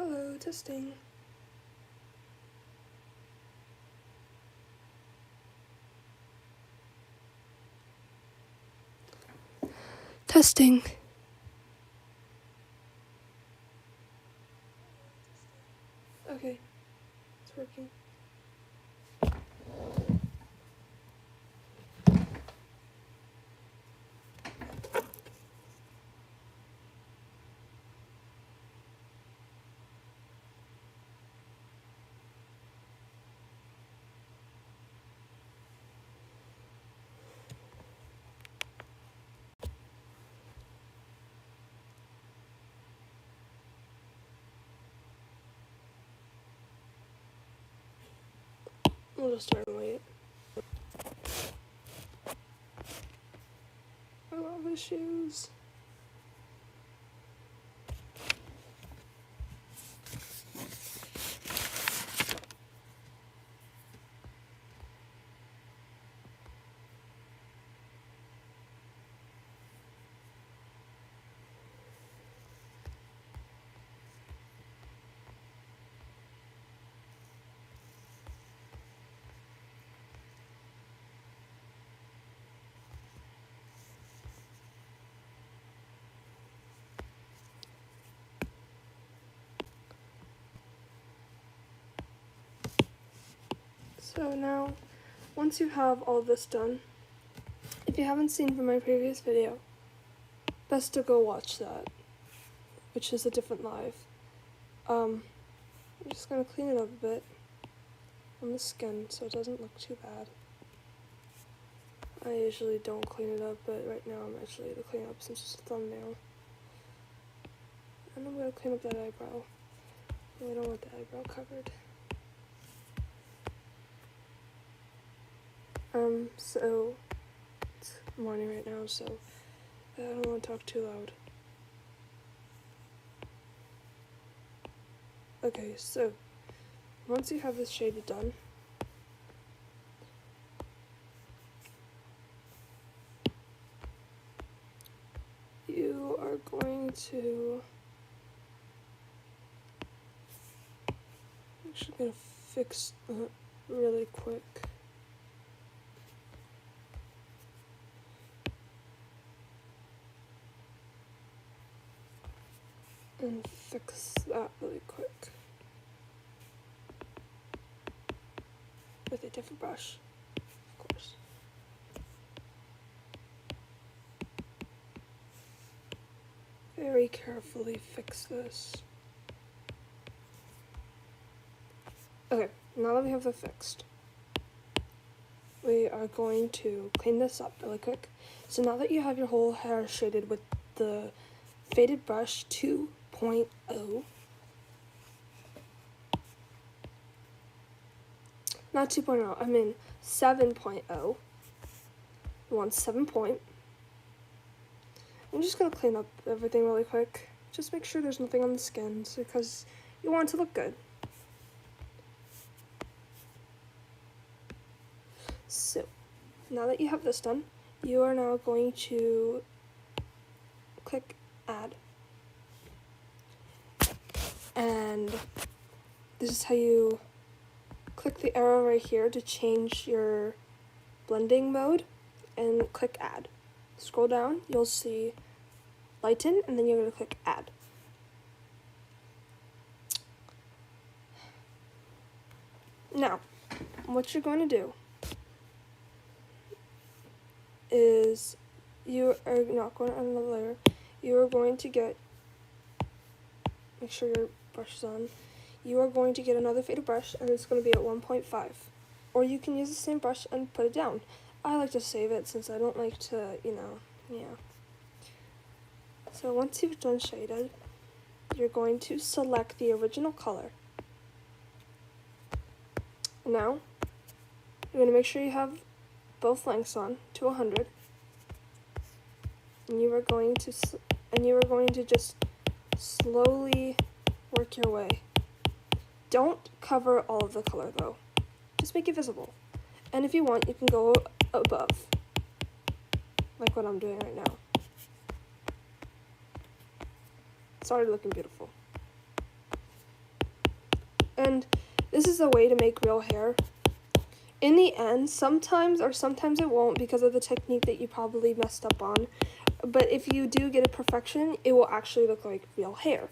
Hello, testing. Testing. Okay, it's working. We'll just start and wait. I love his shoes. So now, once you have all this done, if you haven't seen from my previous video, best to go watch that, which is a different live. I'm just gonna clean it up a bit on the skin so it doesn't look too bad. I usually don't clean it up, but right now I'm actually going to clean it up since it's a thumbnail. And I'm going to clean up that eyebrow. I don't want the eyebrow covered. So it's morning right now, so I don't want to talk too loud. Okay, so once you have this shaded done, you are going to, I'm actually going to fix that really quick. And fix that really quick with a different brush, of course. Very carefully fix this. Okay, now that we have that fixed, we are going to clean this up really quick. So now that you have your whole hair shaded with the faded brush 2.0, not 2.0, I mean 7.0. We want 7 point. I'm just going to clean up everything really quick. Just make sure there's nothing on the skin because you want it to look good. So, now that you have this done, you are now going to click Add. And this is how you click the arrow right here to change your blending mode and click Add. Scroll down, you'll see Lighten, and then you're going to click Add. Now, what you're going to do is you are not going to add another layer. You are going to make sure your brush is on. You are going to get another faded brush, and it's going to be at 1.5. Or you can use the same brush and put it down. I like to save it since I don't like to, yeah. So once you've done shaded, you're going to select the original color. Now, you're going to make sure you have both lengths on to 100. And you are going to just slowly work your way. Don't cover all of the color though. Just make it visible. And if you want, you can go above, like what I'm doing right now. It's already looking beautiful. This is a way to make real hair. In the end, sometimes it won't because of the technique that you probably messed up on. But if you do get it perfection, it will actually look like real hair.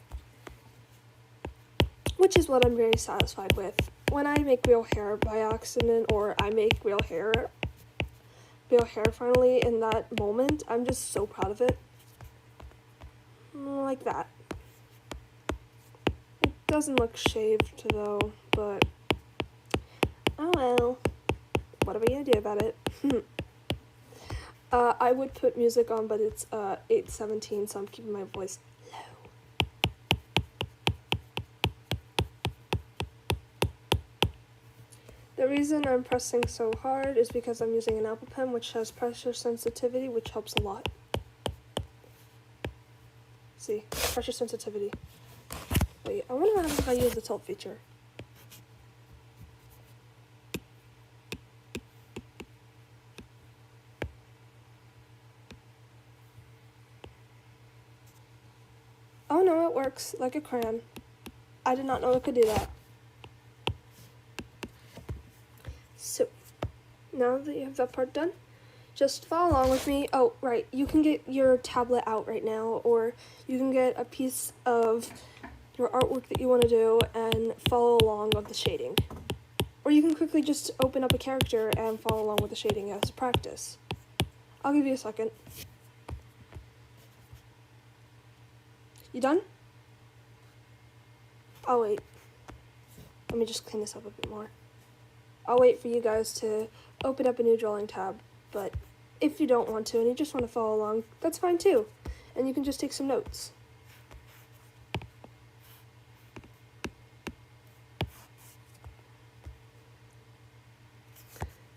Which is what I'm very satisfied with. When I make real hair by accident, or I make real hair finally in that moment, I'm just so proud of it. Like that. It doesn't look shaved though, but oh well. What are we gonna do about it? I would put music on, but it's 8:17, so I'm keeping my voice low. The reason I'm pressing so hard is because I'm using an Apple Pen, which has pressure sensitivity, which helps a lot. See, pressure sensitivity. Wait, I wonder what happens if I use the tilt feature. Oh no, it works like a crayon. I did not know it could do that. So, now that you have that part done, just follow along with me. Oh, right, you can get your tablet out right now, or you can get a piece of your artwork that you want to do and follow along with the shading. Or you can quickly just open up a character and follow along with the shading as practice. I'll give you a second. You done? I'll wait. Let me just clean this up a bit more. I'll wait for you guys to open up a new drawing tab, but if you don't want to and you just want to follow along, that's fine too. And you can just take some notes.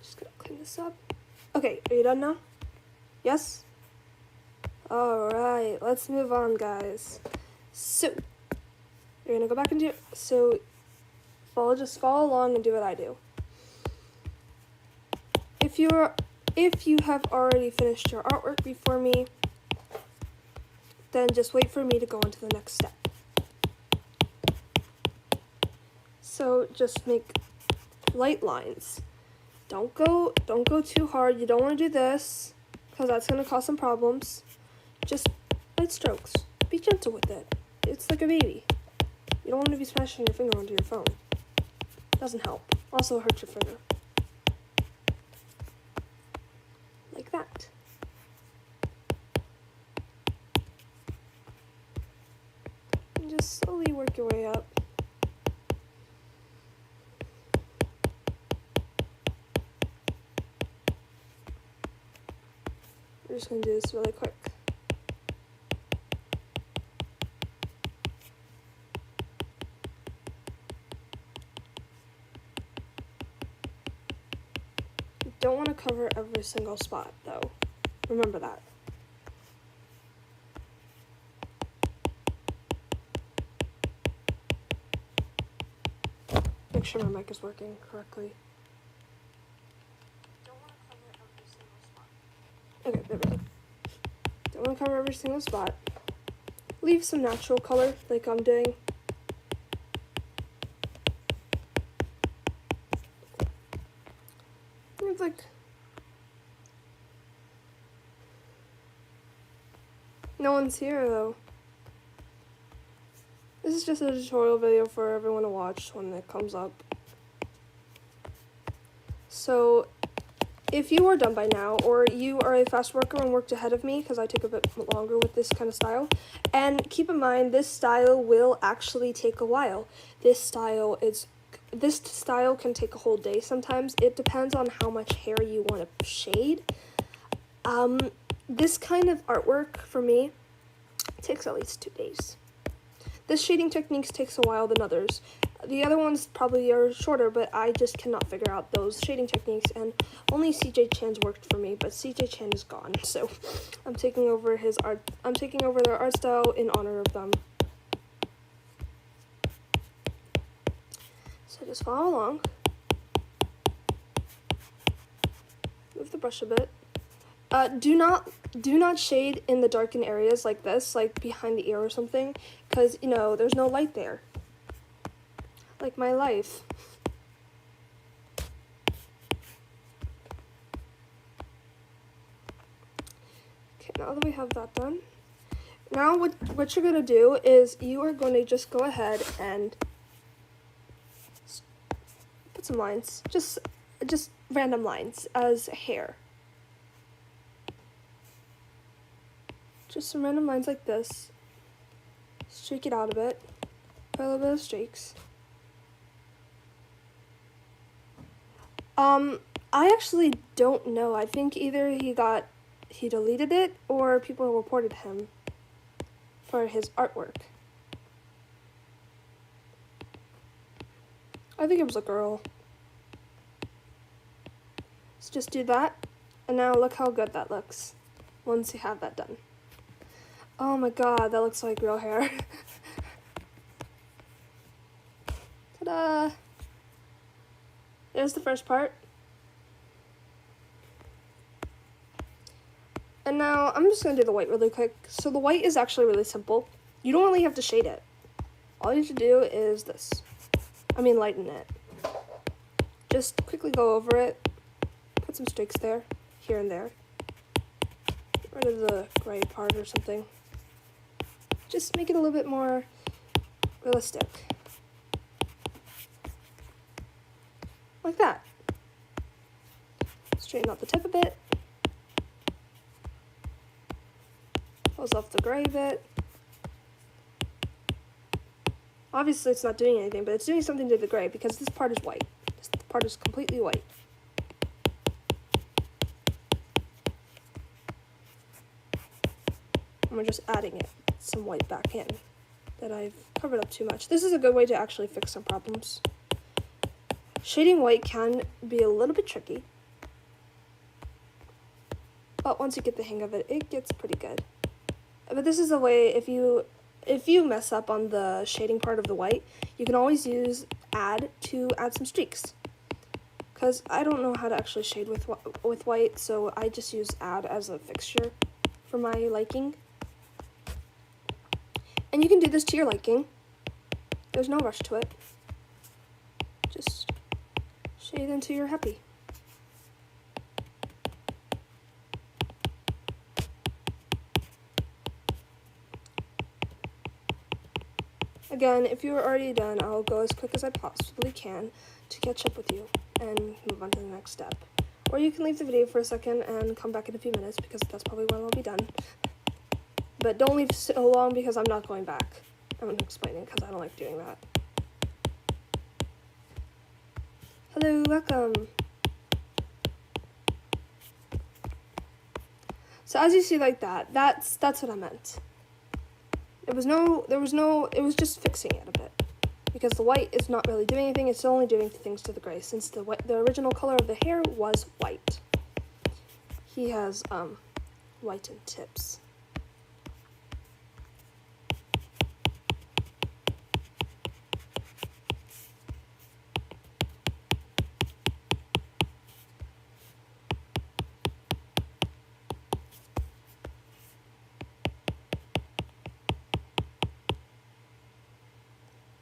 Just gonna clean this up. Okay, are you done now? Yes? Alright, let's move on, guys. So, you're gonna go back into just follow along and do what I do. If you have already finished your artwork before me, then just wait for me to go on to the next step. So just make light lines. Don't go too hard. You don't want to do this because that's going to cause some problems. Just light strokes. Be gentle with it. It's like a baby. You don't want to be smashing your finger onto your phone. It doesn't help. Also hurt your finger. Like that. And just slowly work your way up. We're just going to do this really quick. You don't want to cover every single spot, though. Remember that. Make sure my mic is working correctly. Okay, there we go. Don't want to cover every single spot. Leave some natural color, like I'm doing. It's like... No one's here, though. This is just a tutorial video for everyone to watch when it comes up. So... if you are done by now, or you are a fast worker and worked ahead of me, because I take a bit longer with this kind of style, and keep in mind, this style will actually take a while. This style can take a whole day sometimes. It depends on how much hair you want to shade. This kind of artwork, for me, takes at least 2 days. This shading techniques takes a while than others. The other ones probably are shorter, but I just cannot figure out those shading techniques, and only CJ Chan's worked for me, but CJ Chan is gone, so I'm taking over his art. I'm taking over their art style in honor of them. So just follow along. Move the brush a bit. Do not shade in the darkened areas like this, like behind the ear or something, because, you know, there's no light there. Like my life. now that we have that done, now what you're going to do is you are going to just go ahead and put some lines, just random lines as hair. Just some random lines like this. Streak it out a bit. Put a little bit of streaks. I actually don't know. I think either he deleted it or people reported him for his artwork. I think it was a girl. Let's just do that. And now look how good that looks once you have that done. Oh my god, that looks like real hair. Ta-da! There's the first part. And now I'm just going to do the white really quick. So the white is actually really simple. You don't really have to shade it. All you have to do is this. Lighten it. Just quickly go over it. Put some streaks there, here and there. Get rid of the gray part or something. Just make it a little bit more realistic. Like that. Straighten out the tip a bit. Close off the gray bit. Obviously it's not doing anything, but it's doing something to the gray because this part is white. This part is completely white. And we're just adding some white back in that I've covered up too much. This is a good way to actually fix some problems. Shading white can be a little bit tricky, but once you get the hang of it, it gets pretty good. But this is a way, if you mess up on the shading part of the white, you can always use add to add some streaks. Because I don't know how to actually shade with white, so I just use add as a fixture for my liking. And you can do this to your liking. There's no rush to it. Just shade until you're happy. Again, if you are already done, I'll go as quick as I possibly can to catch up with you and move on to the next step. Or you can leave the video for a second and come back in a few minutes because that's probably when I'll be done. But don't leave so long because I'm not going back. I'm going to explain it because I don't like doing that. Hello, welcome. So as you see like that, that's what I meant. It was just fixing it a bit. Because the white is not really doing anything, it's only doing things to the gray, since the original color of the hair was white. He has, whitened tips.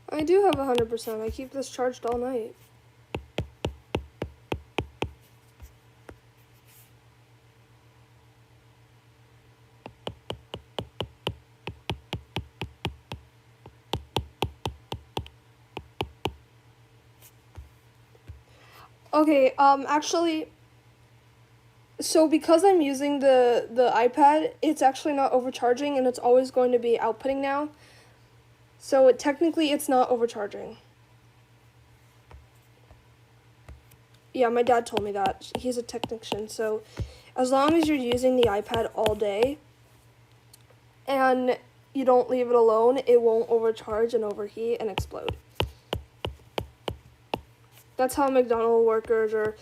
I do have 100%. I keep this charged all night. Okay, actually, so because I'm using the iPad, it's actually not overcharging and it's always going to be outputting now. So technically it's not overcharging. Yeah, my dad told me that. He's a technician, so as long as you're using the iPad all day and you don't leave it alone, it won't overcharge and overheat and explode. That's how McDonald's workers or,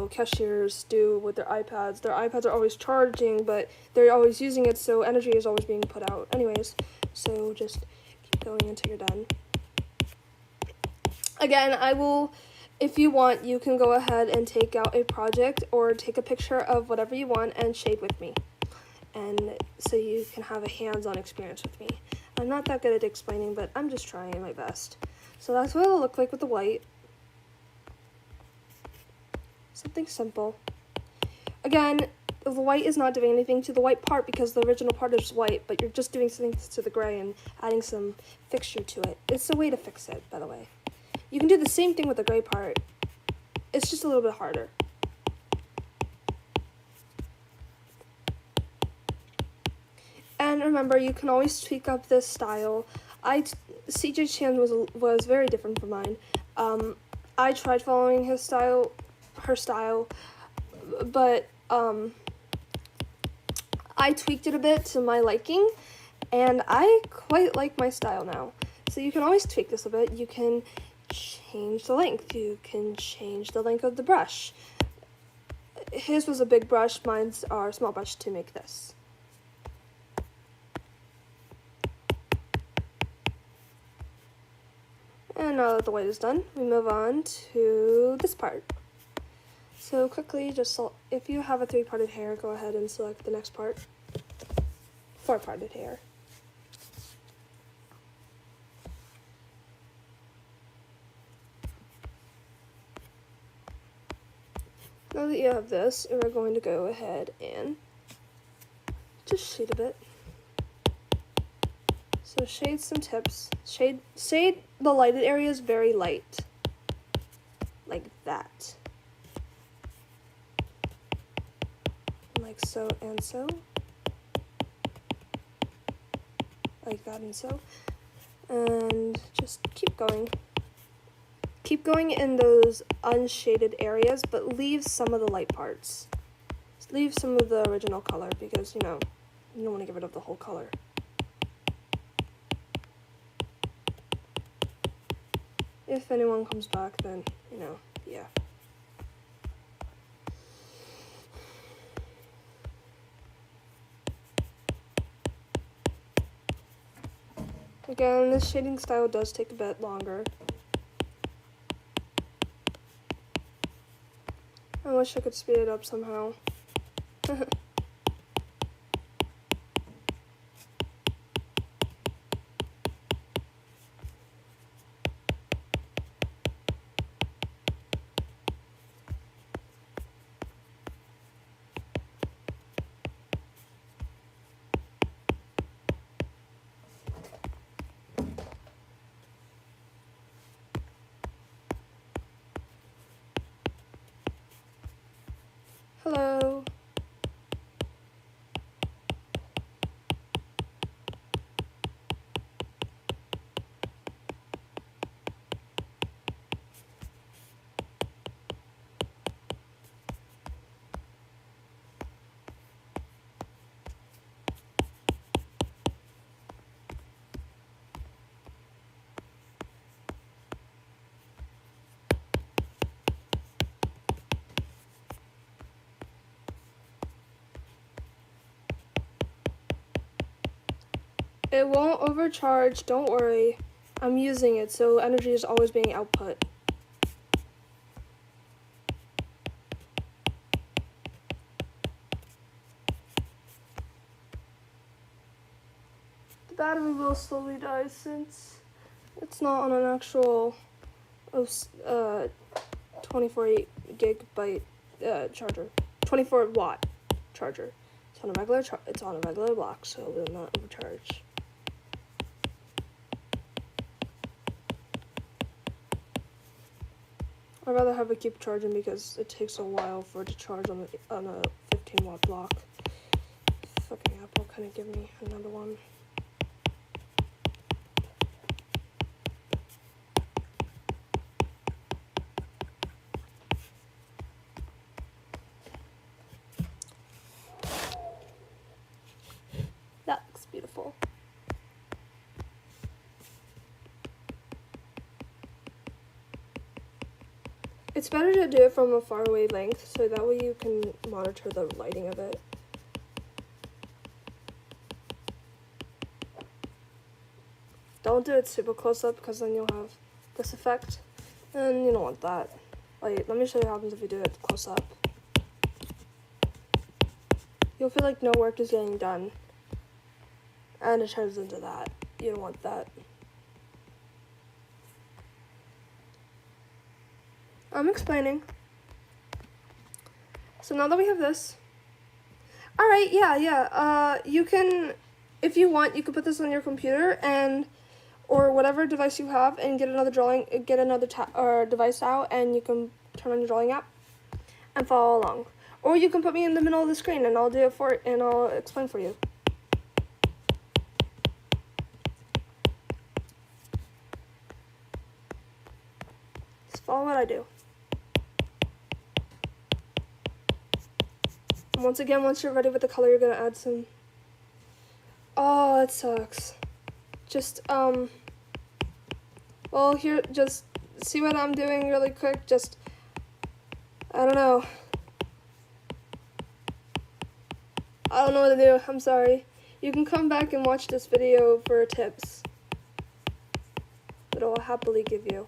cashiers do with their iPads. Their iPads are always charging, but they're always using it, so energy is always being put out. Anyways, so just keep going until you're done. Again, if you want, you can go ahead and take out a project or take a picture of whatever you want and shade with me. And so you can have a hands-on experience with me. I'm not that good at explaining, but I'm just trying my best. So that's what it'll look like with the white. Something simple. Again, the white is not doing anything to the white part because the original part is white, but you're just doing something to the gray and adding some fixture to it. It's a way to fix it, by the way. You can do the same thing with the gray part. It's just a little bit harder. And remember, you can always tweak up this style. CJ Chan was very different from mine. I tried following her style, but I tweaked it a bit to my liking, and I quite like my style now. So you can always tweak this a bit. You can change the length. You can change the length of the brush. His was a big brush, mine's are a small brush to make this. And now that the white is done, we move on to this part. So quickly, just if you have a 3-parted hair, go ahead and select the next part. 4-parted hair. Now that you have this, we're going to go ahead and just shade a bit. So shade some tips. Shade the lighted areas very light. Like that. Like so and so. Like that and so. And just keep going. Keep going in those unshaded areas, but leave some of the light parts. Leave some of the original color because, you know, you don't want to get rid of the whole color. If anyone comes back, then, you know, yeah. Again, this shading style does take a bit longer. I wish I could speed it up somehow. Hello. It won't overcharge, don't worry. I'm using it, so energy is always being output. The battery will slowly die since it's not on an actual 24 gigabyte charger, 24 watt charger. It's on a regular block, so it will not overcharge. I'd rather have it keep charging because it takes a while for it to charge on a 15 watt block. Fucking Apple couldn't give me another one. That looks beautiful. It's better to do it from a faraway length, so that way you can monitor the lighting of it. Don't do it super close up because then you'll have this effect, and you don't want that. Wait, let me show you what happens if you do it close up. You'll feel like no work is getting done, and it turns into that. You don't want that. I'm explaining. So now that we have this, Alright, yeah. You can, if you want, you can put this on your computer and, or whatever device you have, and get another device out, and you can turn on your drawing app and follow along. Or you can put me in the middle of the screen and I'll do it for, and I'll explain for you. Just follow what I do. And once again, once you're ready with the color, you're gonna add some. Oh, that sucks. Just, well, here, just see what I'm doing really quick. Just, I don't know. I don't know what to do. I'm sorry. You can come back and watch this video for tips that I'll happily give you.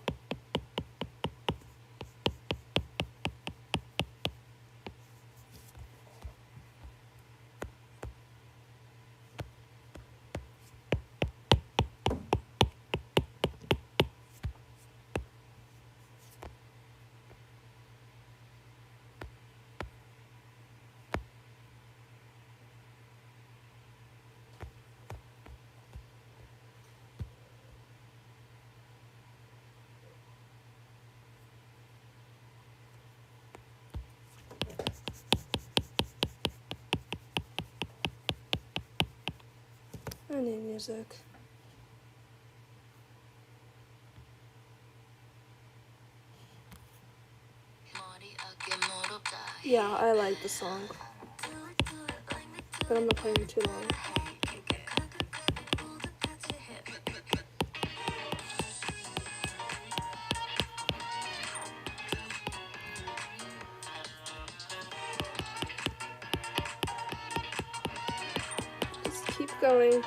I need music. Yeah, I like the song, but I'm not playing it too long. Just keep going.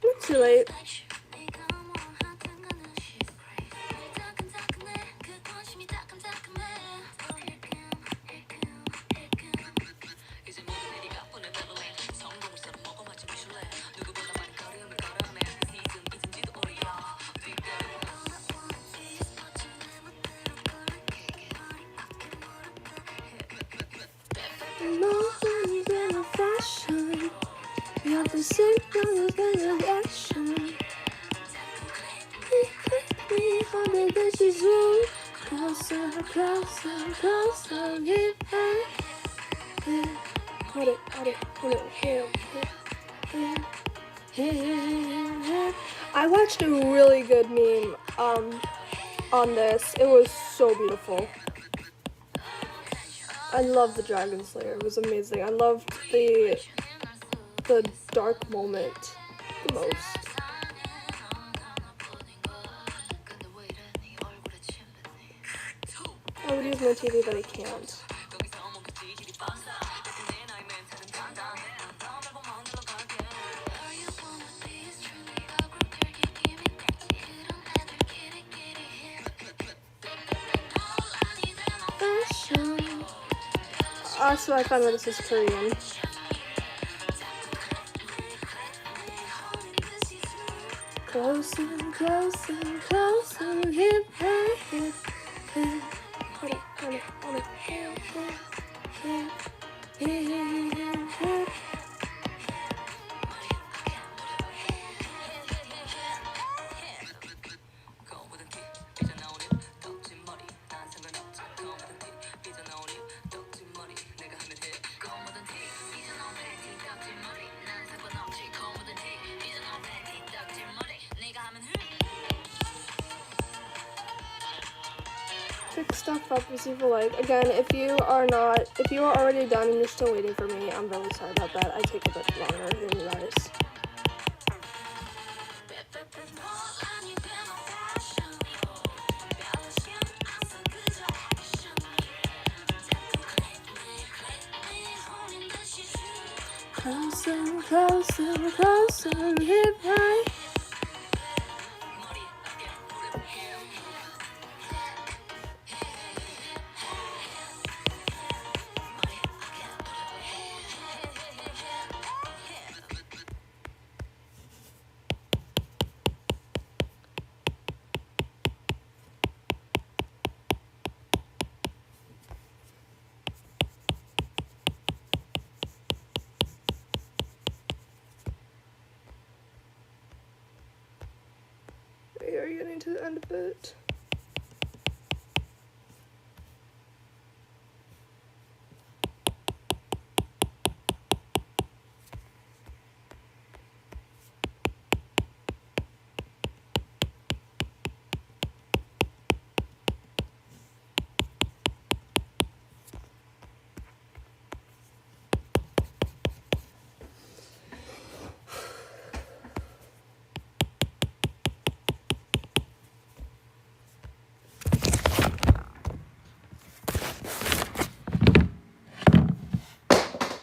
Not too late. We have the same kind of action. We hold this is you. Closer, closer, closer, hit her. Hold it. I watched a really good meme on this. It was so beautiful. I love the Dragon Slayer. It was amazing. I loved the dark moment the most. I would use my TV, but I can't. Also, I found out this is Korean. Closer, closer, closer, hip, hip, hip, hip. Pick stuff up as you like. Again, if you are already done and you're still waiting for me, I'm really sorry about that. I take a bit longer than you guys. Closer, closer, closer, hip high. to end a bit.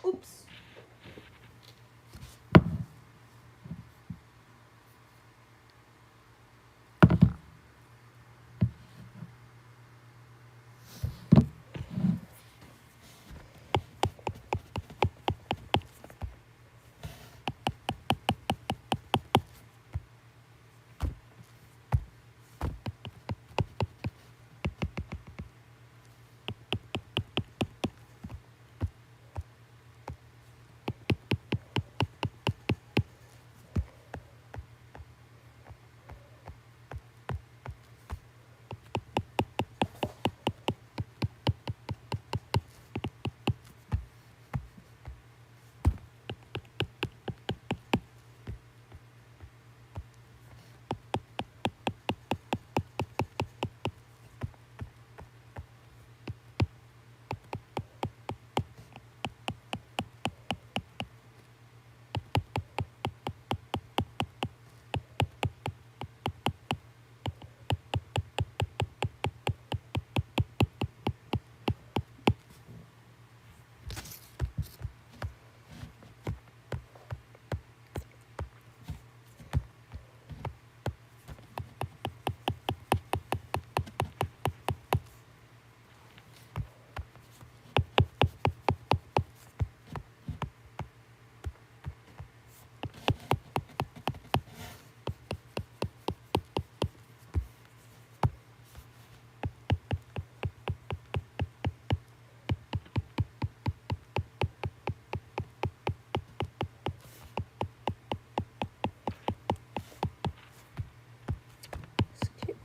Oops.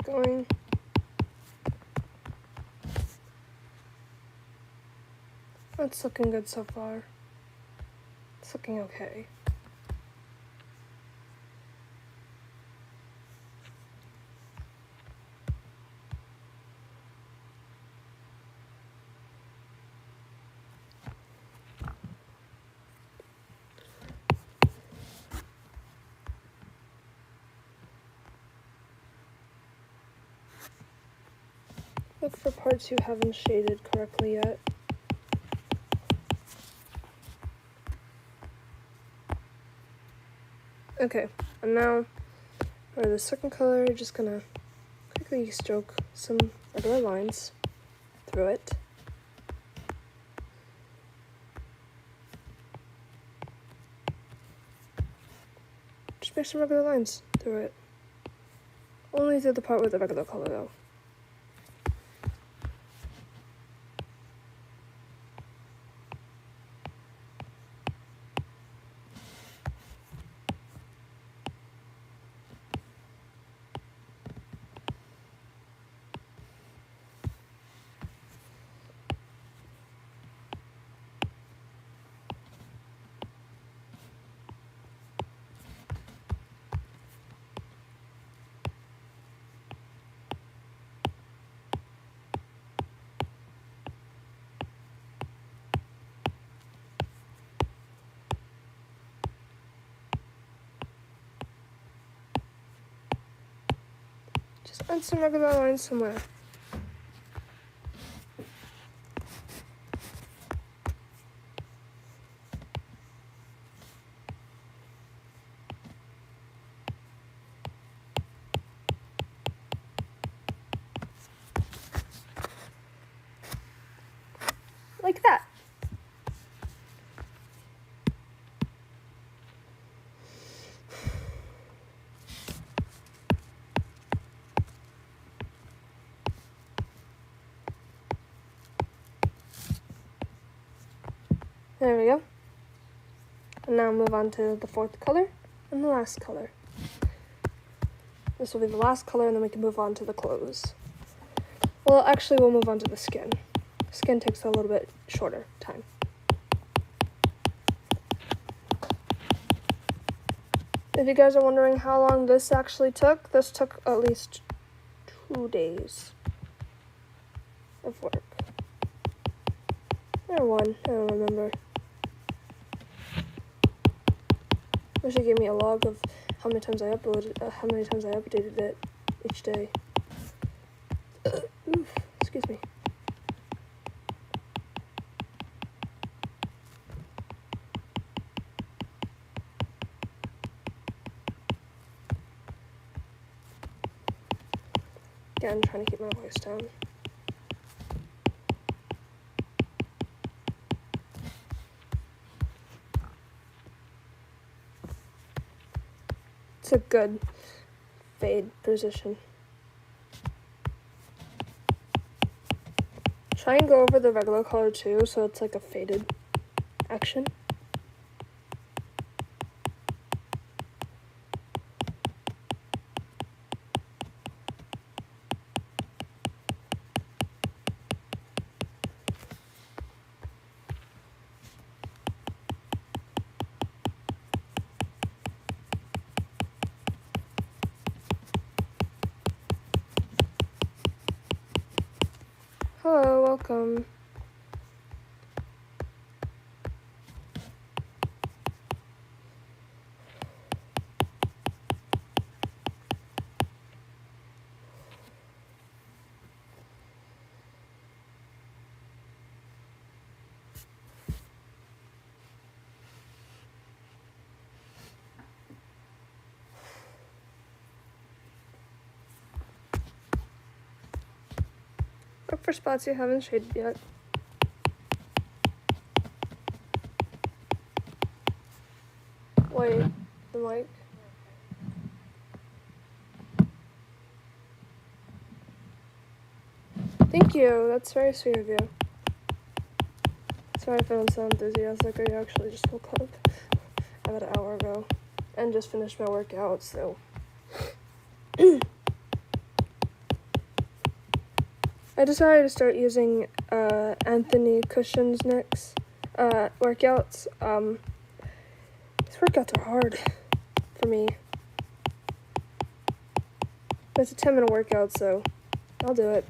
Going. That's looking good so far. It's looking okay. Look for parts you haven't shaded correctly yet. Okay, and now for the second color, just gonna quickly stroke some regular lines through it. Just make some regular lines through it. Only through the part with the regular color though. Just add some regular lines somewhere. Like that. There we go. And now move on to the fourth color and the last color. This will be the last color, and then we can move on to the clothes. Well, actually, we'll move on to the skin. Skin takes a little bit shorter time. If you guys are wondering how long this actually took, this took at least 2 days of work. Or 1, I don't remember. Wish it gave me a log of how many times I updated it each day. Oof, excuse me. Yeah, I'm trying to keep my voice down. It's a good fade position. Try and go over the regular color too, so it's like a faded action. Hello, welcome. Look for spots you haven't shaded yet. Wait, the mic. Thank you, that's very sweet of you. Sorry if I don't sound enthusiastic, I actually just woke up about an hour ago and just finished my workout, so. I decided to start using Anthony Cushion's next workouts. These workouts are hard for me. But it's a 10-minute workout, so I'll do it.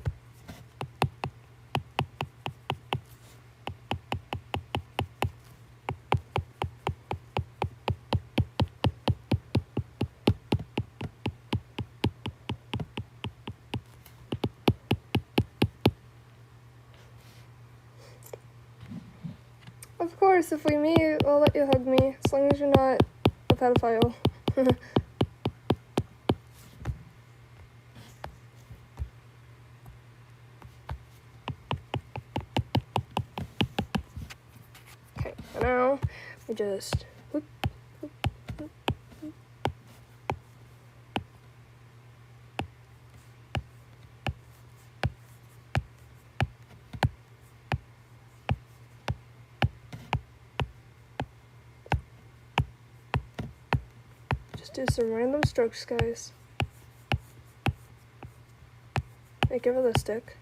Of course, if we meet, I'll let you hug me, as long as you're not a pedophile. Okay, for now, we just whoop, whoop, whoop, whoop. Just do some random strokes, guys. Make it realistic.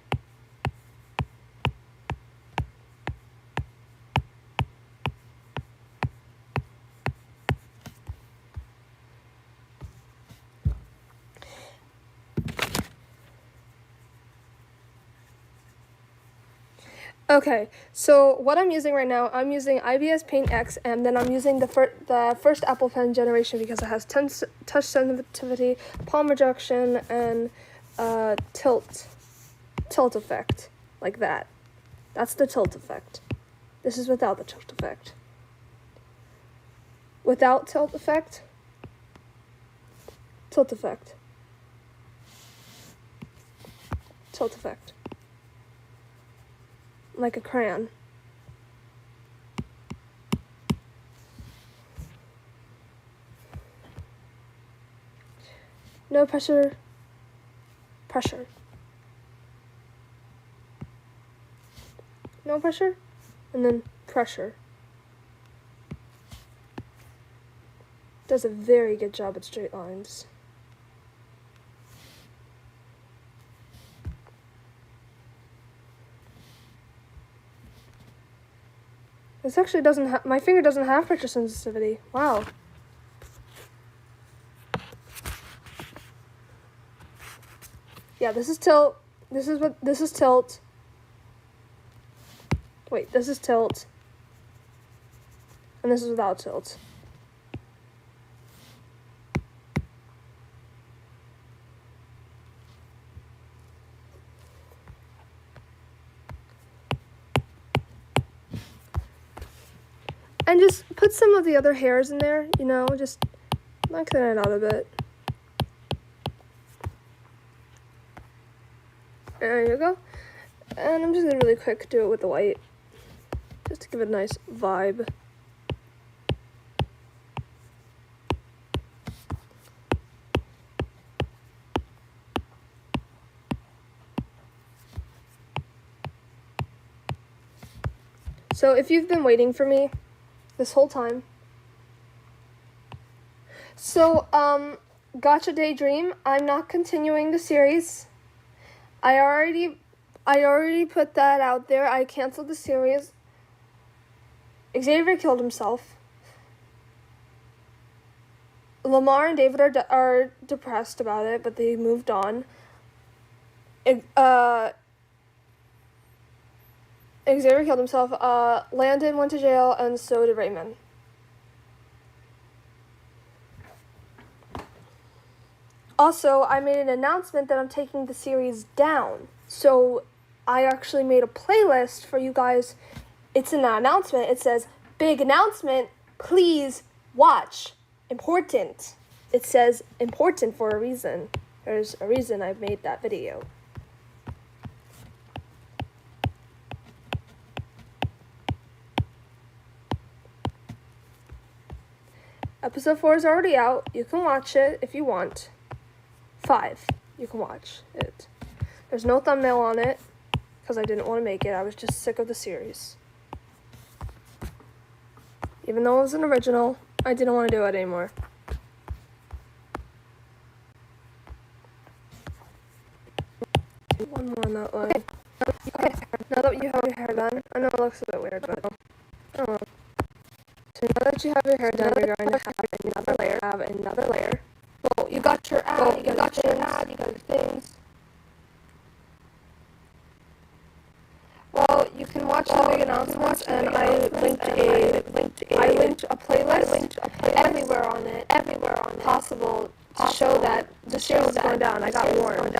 Okay, so what I'm using right now, I'm using IBS Paint X, and then I'm using the first Apple Pen generation because it has touch sensitivity, palm reduction, and tilt effect, like that. That's the tilt effect. This is without the tilt effect. Without tilt effect, tilt effect, tilt effect. Like a crayon. No pressure, pressure. No pressure, and then pressure. Does a very good job at straight lines. This actually doesn't have, my finger doesn't have pressure sensitivity. Wow. Yeah, this is tilt. This is tilt. Wait, this is tilt. And this is without tilt. And just put some of the other hairs in there, you know, just lengthen it out a bit. There you go. And I'm just gonna really quick do it with the white, just to give it a nice vibe. So if you've been waiting for me this whole time, so Gotcha Daydream, I'm not continuing the series. I already put that out there. I canceled the series. Xavier killed himself. Lamar and David are depressed about it, but they moved on. Xavier killed himself. Landon went to jail, and so did Raymond. Also, I made an announcement that I'm taking the series down. So I actually made a playlist for you guys. It's an announcement. It says, big announcement, please watch. Important. It says important for a reason. There's a reason I made that video. Episode 4 is already out. You can watch it if you want. 5, you can watch it. There's no thumbnail on it because I didn't want to make it. I was just sick of the series. Even though it was an original, I didn't want to do it anymore. One more on that line. Okay, now that you have your hair done, I know it looks a bit weird, but I don't know. So now that you have your hair done, you're going to have another layer. Well, you got your ad, you got your things. Well, you can watch the big announcements, and I linked a playlist everywhere on it possible to show that the series is going down. I got warned.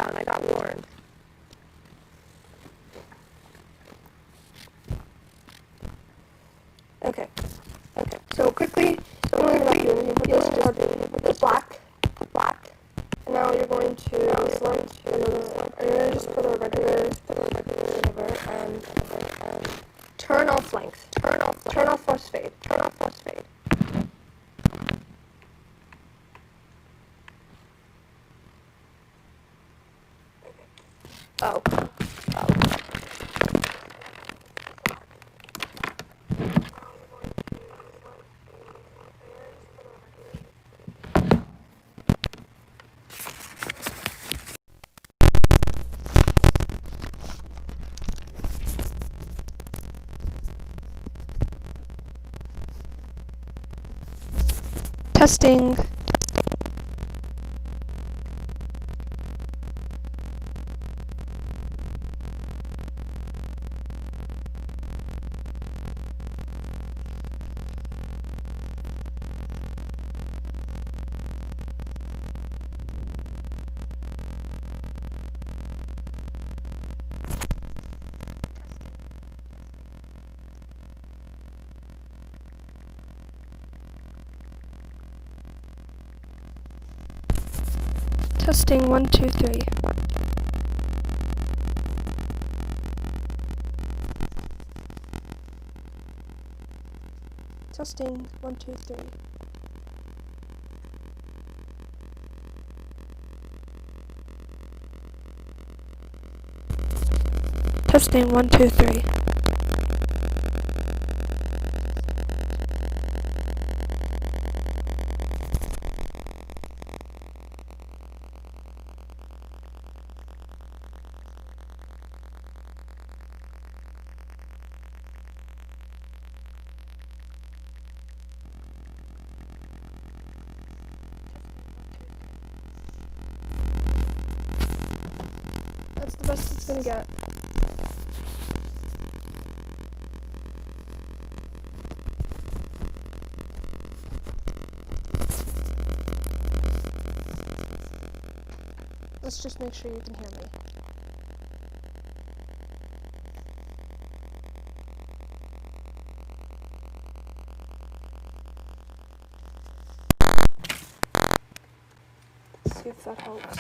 Okay. So quickly, you put this black, and now you're going to select another, just put a regular and turn off length, turn off force fade. Oh. Testing. Testing 1, 2, 3. Testing 1, 2, 3. Testing 1, 2, 3. gonna get. Let's just make sure you can hear me. Let's see if that helps.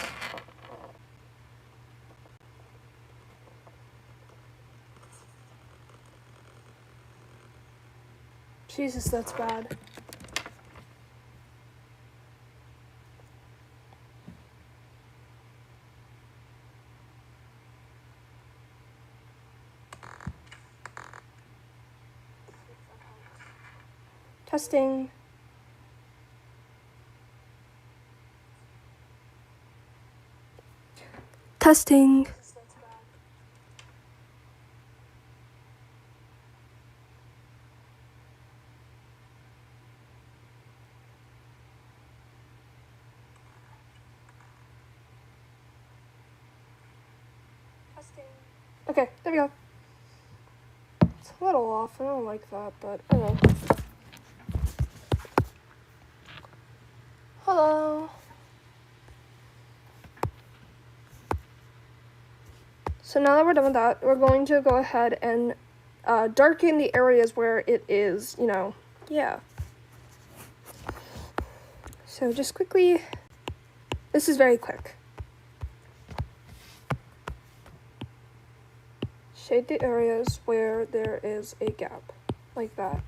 Jesus, that's bad. Testing. Testing. Okay, there we go. It's a little off. I don't like that, but I don't know. Hello. So now that we're done with that, we're going to go ahead and darken the areas where it is, you know, yeah. So just quickly, this is very quick. Shade the areas where there is a gap, like that.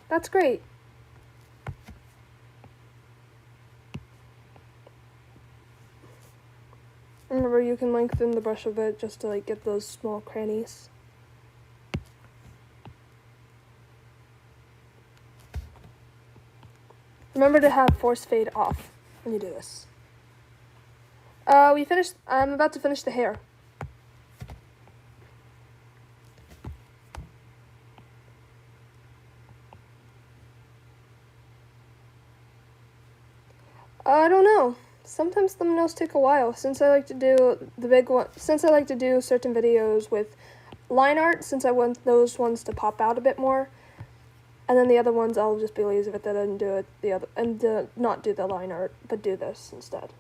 That's great. Remember, you can lengthen the brush a bit just to like get those small crannies. Remember to have force fade off when you do this. We finished. I'm about to finish the hair. I don't know. Sometimes thumbnails take a while. Since I like to do the big one, since I like to do certain videos with line art, since I want those ones to pop out a bit more, and then the other ones I'll just be lazy with it and do it not do the line art, but do this instead.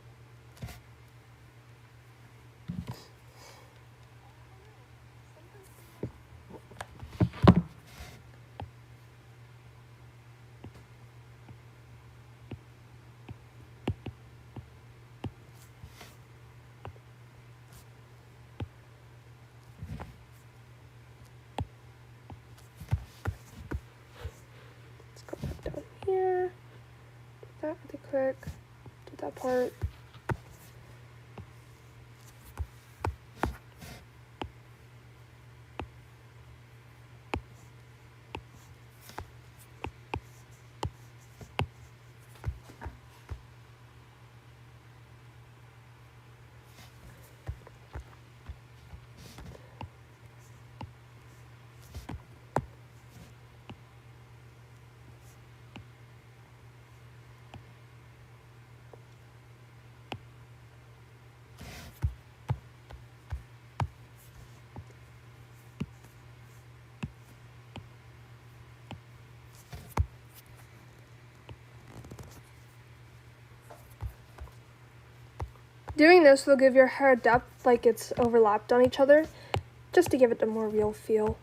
Down here, do that really quick, do that part. Doing this will give your hair depth, like it's overlapped on each other, just to give it a more real feel.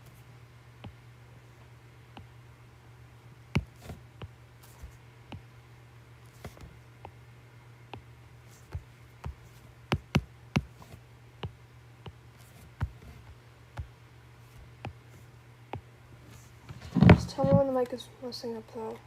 Just tell me when the mic is messing up though.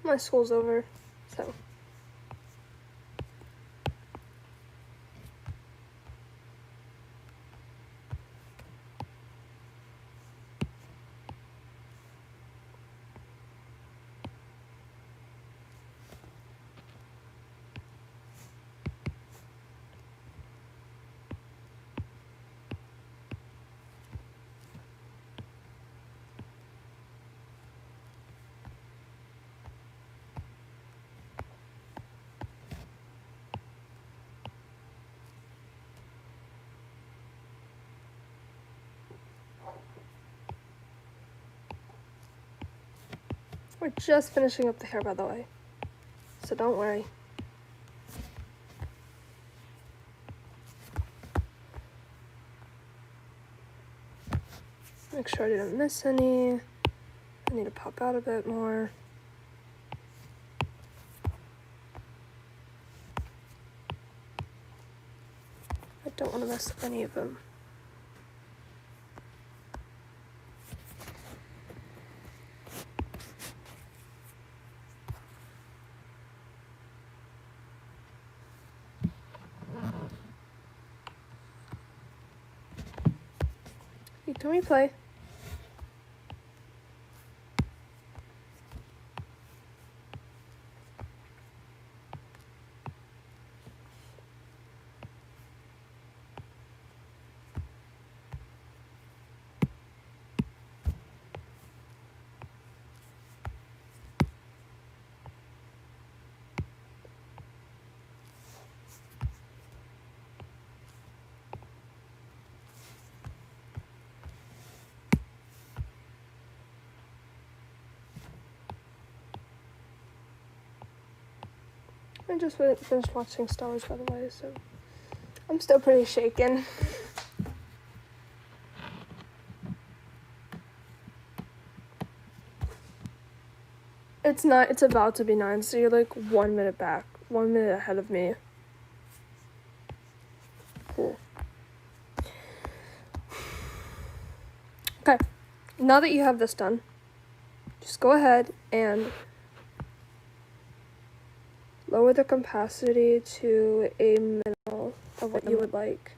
My school's over, so. We're just finishing up the hair, by the way, so don't worry. Make sure I didn't miss any. I need to pop out a bit more. I don't want to miss any of them. Can we play? I just finished watching Star Wars, by the way, so I'm still pretty shaken. It's about to be 9, so you're like 1 minute back, 1 minute ahead of me. Cool. Okay, now that you have this done, just go ahead and lower the capacity to a minimal of what you would like.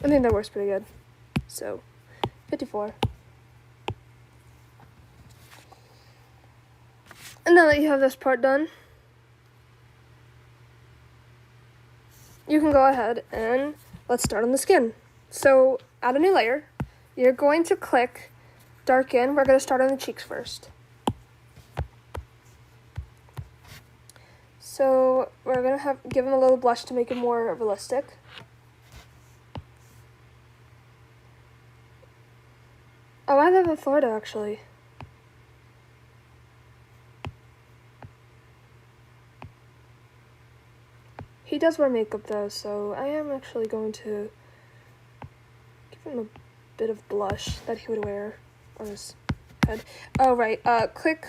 I think that works pretty good. So, 54. And now that you have this part done, you can go ahead and let's start on the skin. So, add a new layer. You're going to click darken. We're going to start on the cheeks first. So, we're going to give them a little blush to make it more realistic. Oh, I live in Florida, actually. He does wear makeup, though, so I am actually going to give him a bit of blush that he would wear on his head. Oh, right. Click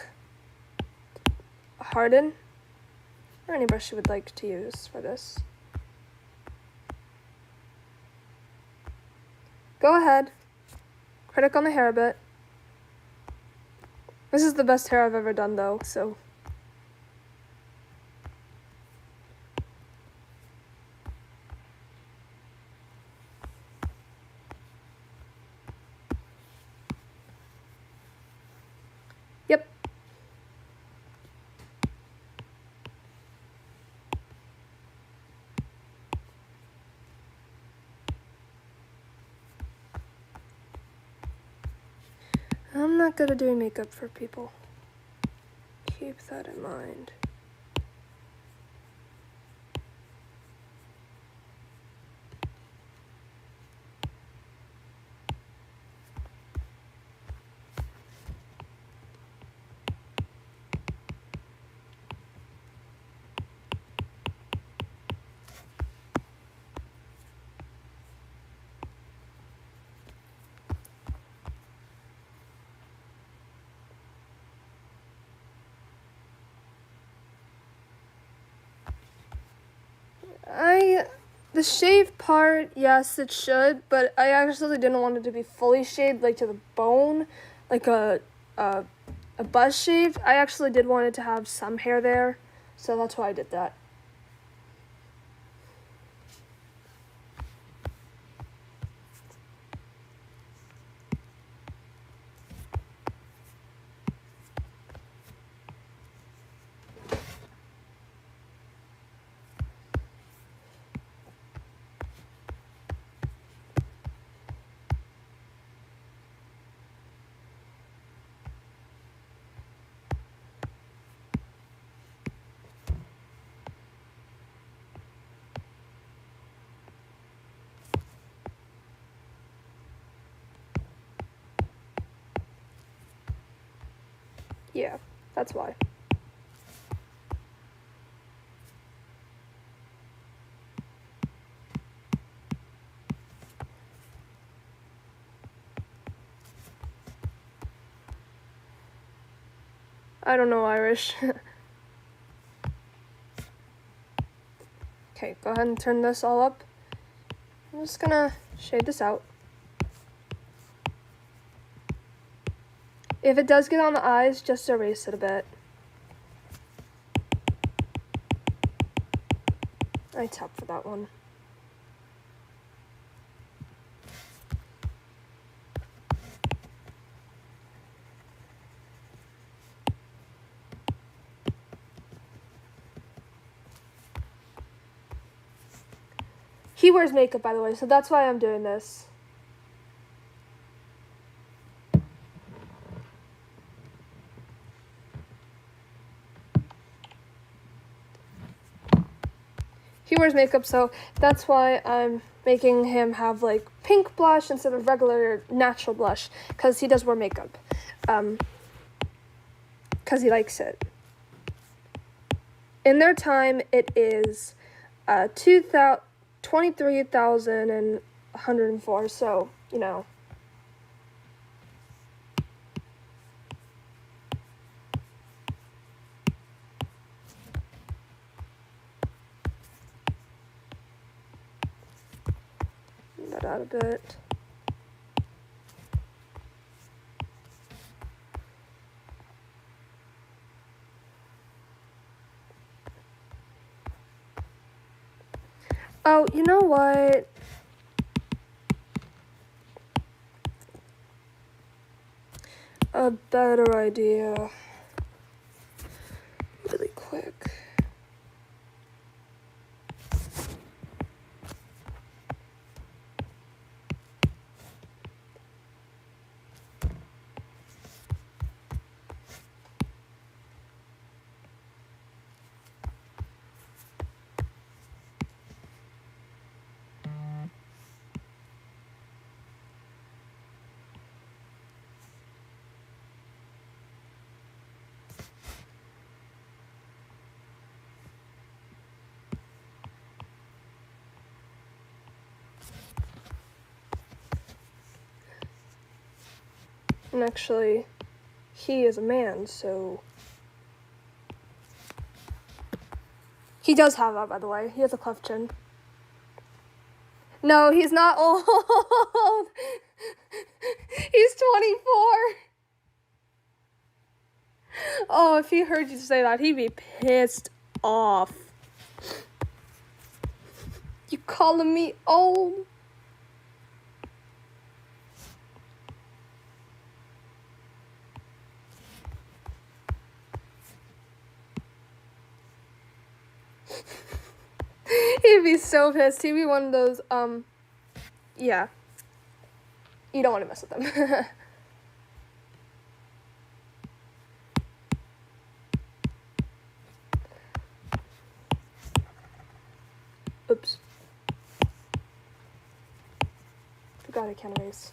harden, or any brush you would like to use for this. Go ahead. Critic on the hair a bit. This is the best hair I've ever done, though, so. Yep. I'm not good at doing makeup for people. Keep that in mind. The shaved part, yes, it should, but I actually didn't want it to be fully shaved, like to the bone, like a buzz shave. I actually did want it to have some hair there, so that's why I did that. Yeah, that's why. I don't know Irish. Okay, go ahead and turn this all up. I'm just gonna shade this out. If it does get on the eyes, just erase it a bit. I tap for that one. He wears makeup, by the way, so that's why I'm doing this. He wears makeup, so that's why I'm making him have like pink blush instead of regular natural blush, because he does wear makeup. Because he likes it. In their time, it is 23,104, so, you know. That out a bit. Oh, you know what? A better idea. Really quick. And actually, he is a man, so... He does have that, by the way. He has a cleft chin. No, he's not old. He's 24. Oh, if he heard you say that, he'd be pissed off. You calling me old? He'd be so pissed. He'd be one of those, yeah. You don't want to mess with him. Oops. Forgot I can't erase.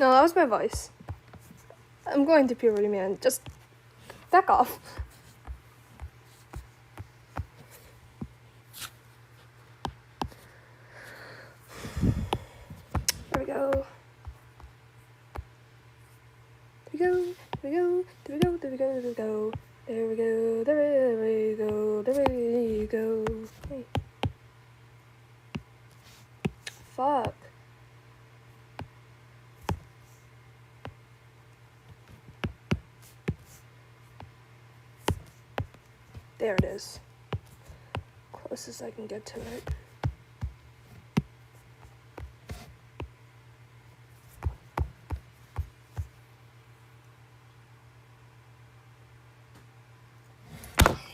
No, that was my voice. I'm going through puberty, man. Just back off. There we go. There we go. There we go. There we go. There we go. There we go. There we go. There we go. Hey. Fuck. There it is. Closest I can get to it.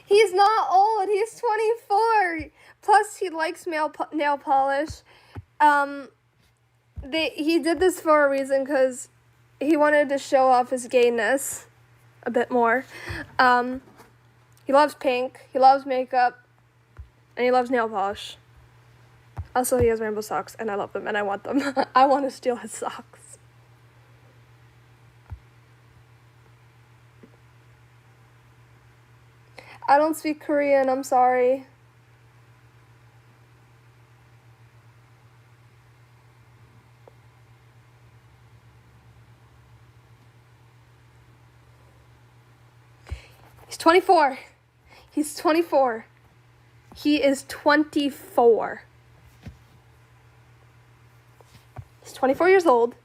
He's not old. He's 24. Plus, he likes nail polish. He did this for a reason because he wanted to show off his gayness a bit more. He loves pink. He loves makeup, and he loves nail polish. Also, he has rainbow socks, and I love them, and I want them. I want to steal his socks. I don't speak Korean, I'm sorry. He's 24. He's 24. He is 24. He's 24 years old.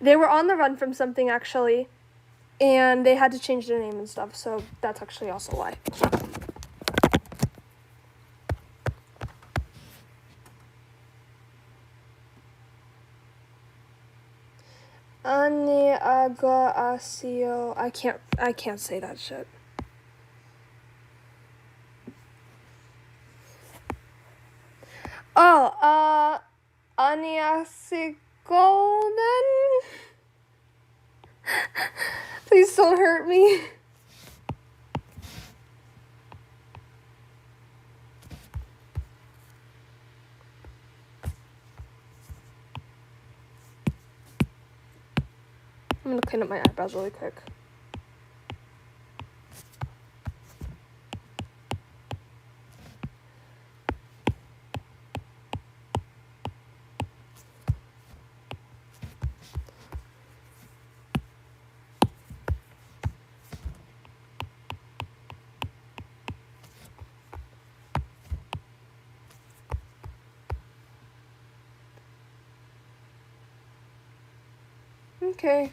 They were on the run from something, actually, and they had to change their name and stuff, so that's actually also why. Asio. I can't say that shit. Oh, Annyeonghaseyo. Please don't hurt me. I'm gonna clean up my eyebrows really quick. Okay.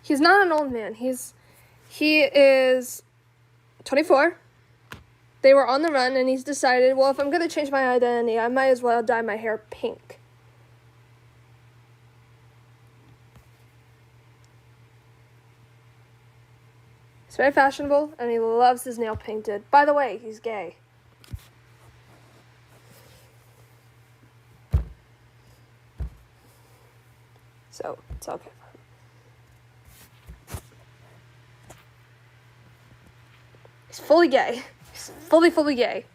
He's not an old man. He is 24. They were on the run, and he's decided, well, if I'm going to change my identity, I might as well dye my hair pink. It's very fashionable, and he loves his nail painted. By the way, he's gay. So, it's okay for him. He's fully gay. He's fully gay.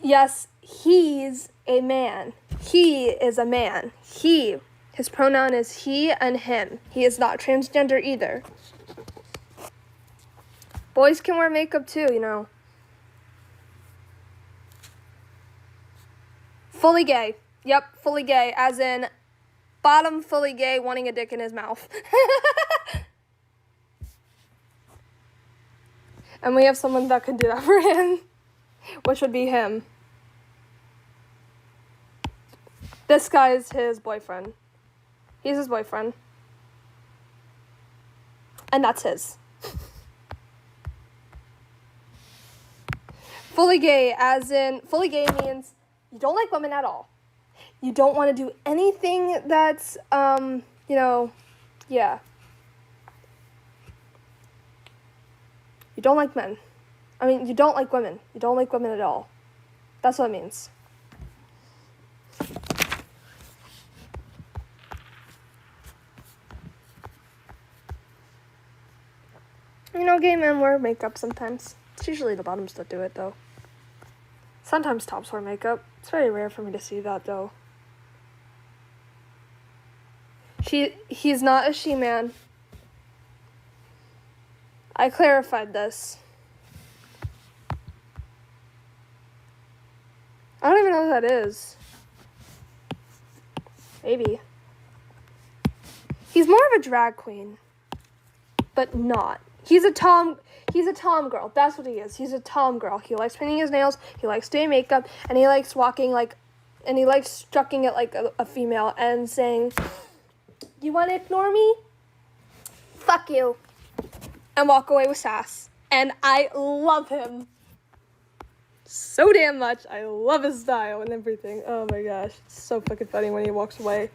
Yes, he's a man. He is a man. His pronoun is he and him. He is not transgender either. Boys can wear makeup too, you know. Fully gay. Yep, fully gay. As in, bottom fully gay, wanting a dick in his mouth. And we have someone that could do that for him, which would be him. This guy is his boyfriend. He's his boyfriend. And that's his. Fully gay, as in, fully gay means you don't like women at all. You don't want to do anything that's, yeah. You don't like men. I mean, you don't like women. You don't like women at all. That's what it means. You know, gay men wear makeup sometimes. It's usually the bottoms that do it, though. Sometimes tops wear makeup. It's very rare for me to see that, though. He's not a she-man. I clarified this. I don't even know who that is. Maybe. He's more of a drag queen. But not. He's a tom girl. That's what he is. He's a tom girl. He likes painting his nails, he likes doing makeup, and he likes walking and he likes strucking it like a female and saying, "You want to ignore me? Fuck you." And walk away with sass. And I love him so damn much. I love his style and everything. Oh my gosh. It's so fucking funny when he walks away.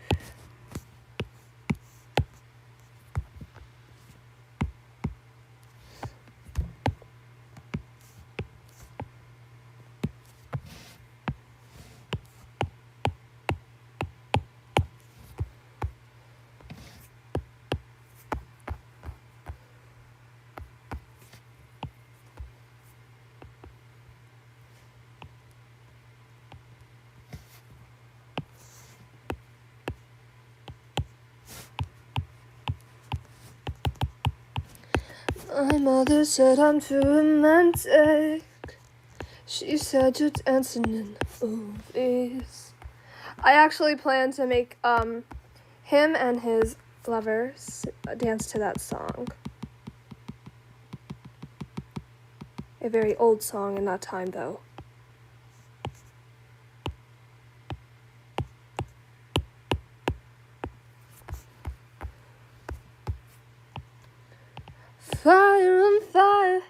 My mother said I'm too romantic. She said you're dancing in the movies. I actually plan to make him and his lover dance to that song. A very old song in that time, though. Fire on fire,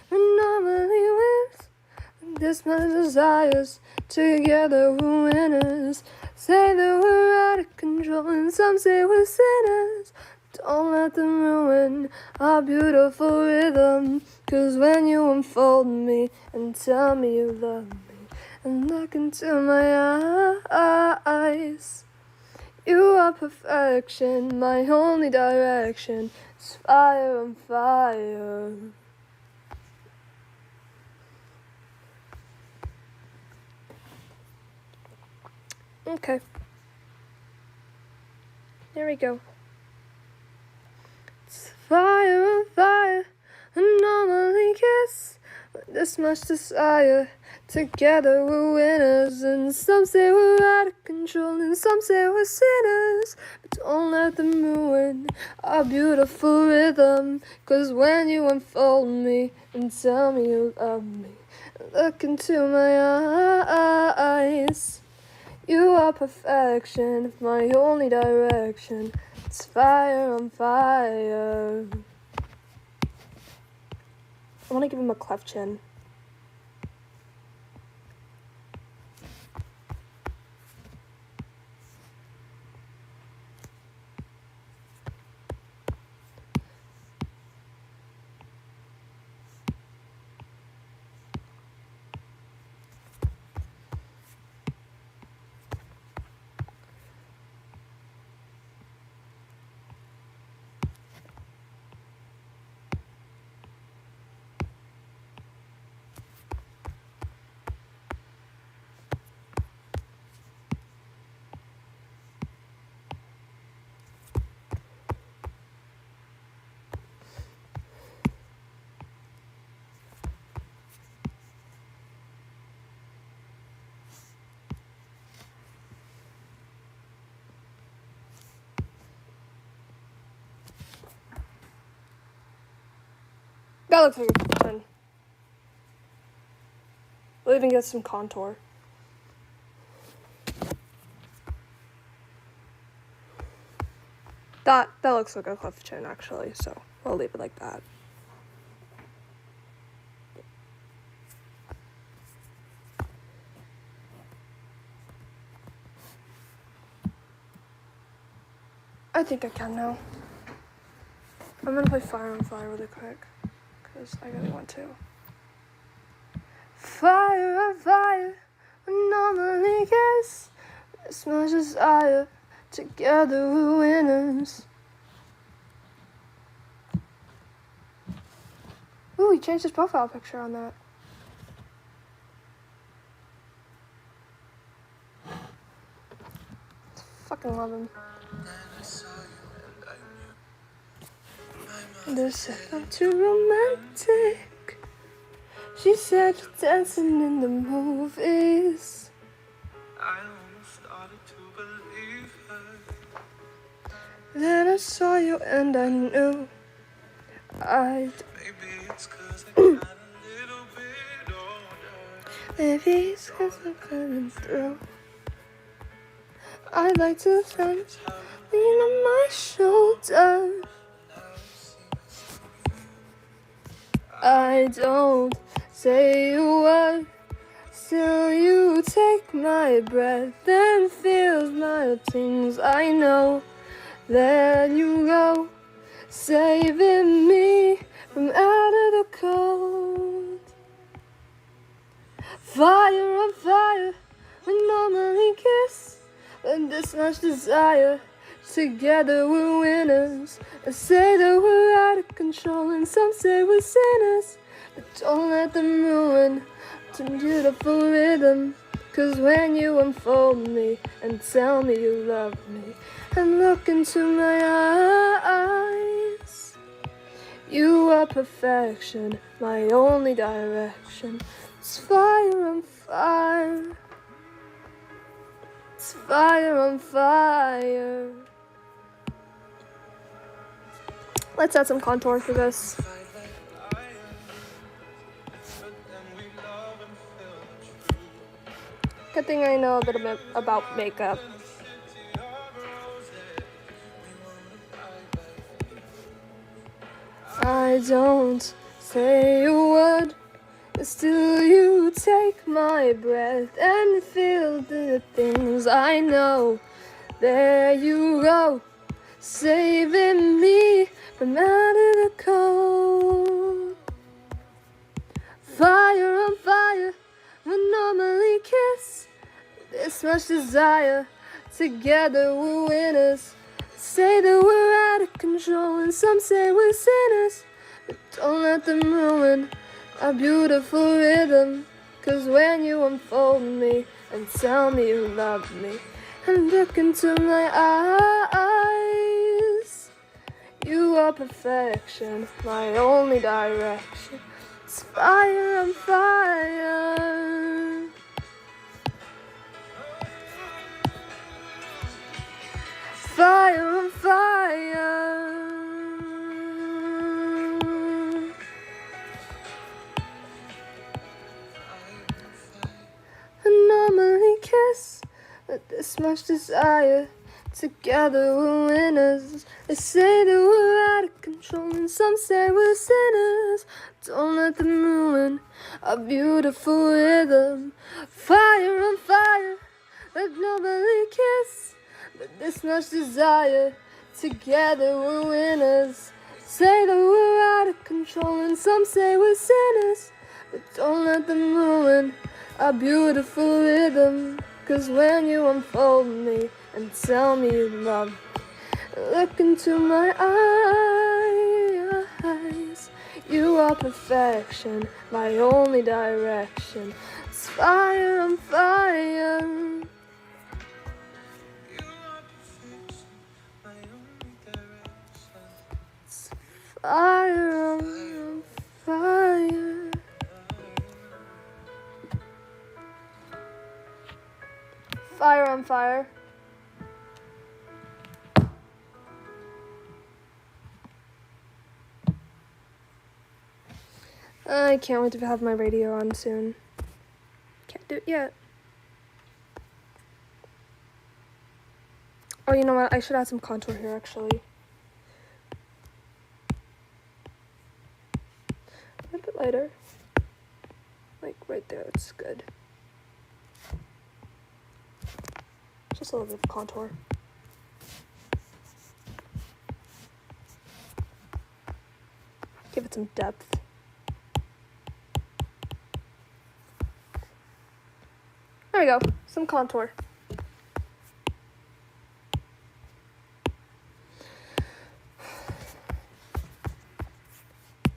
and normally wins. This my desires, together we're winners. Say that we're out of control, and some say we're sinners. Don't let them ruin our beautiful rhythm. 'Cause when you unfold me and tell me you love me, and look into my eyes, you are perfection, my only direction. It's fire on fire. Okay. There we go. It's fire on fire, and normally kiss with this much desire. Together we're winners, and some say we're out of control, and some say we're sinners. But don't let them ruin our beautiful rhythm. 'Cause when you unfold me and tell me you love me, look into my eyes, you are perfection, my only direction. It's fire on fire. I want to give him a cleft chin. That looks like a good one. We'll even get some contour. That looks like a cleft chin, actually, so we'll leave it like that. I think I can now. I'm gonna play Fire on Fire really quick, because because I really want to. Fire on fire, we normally kiss. This much desire, together we're winners. Ooh, he changed his profile picture on that. Fucking love him. There's something too romantic. She said dancing in the movies. I almost started to believe her. Then I saw you and I knew Maybe it's 'cause I got a little bit older. Maybe it's 'cause I'm coming through. I'd like to lean on my shoulder. I don't say a word, still you take my breath and feel my things. I know, then you go, saving me from out of the cold. Fire on fire, we normally kiss, but this much desire. Together we're winners. I say that we're out of control, and some say we're sinners. But don't let them ruin the beautiful rhythm. 'Cause when you unfold me and tell me you love me and look into my eyes, you are perfection, my only direction. It's fire on fire. It's fire on fire. Let's add some contour for this. Good thing I know a bit about makeup. I don't say a word, still you take my breath and feel the things I know. There you go, saving me from out of the cold. Fire on fire, we normally kiss. This much desire, together we're winners. Say that we're out of control, and some say we're sinners. But don't let them ruin our beautiful rhythm. 'Cause when you unfold me and tell me you love me and look into my eyes, you are perfection, my only direction. It's fire on fire. Fire on fire. I normally kiss, but this much desire. Together we're winners. They say that we're out of control, and some say we're sinners. Don't let them ruin our beautiful rhythm. Fire on fire, let nobody kiss, but this much desire. Together we're winners. Say that we're out of control, and some say we're sinners. But don't let them ruin our beautiful rhythm. 'Cause when you unfold me and tell me you love me, look into my eyes, you are perfection, my only direction. It's fire on fire. It's fire on fire. Fire on fire. I can't wait to have my radio on soon. Can't do it yet. Oh, you know what? I should add some contour here, actually. A bit lighter. Like right there, it's good. Just a little bit of contour. Give it some depth. we go. Some contour.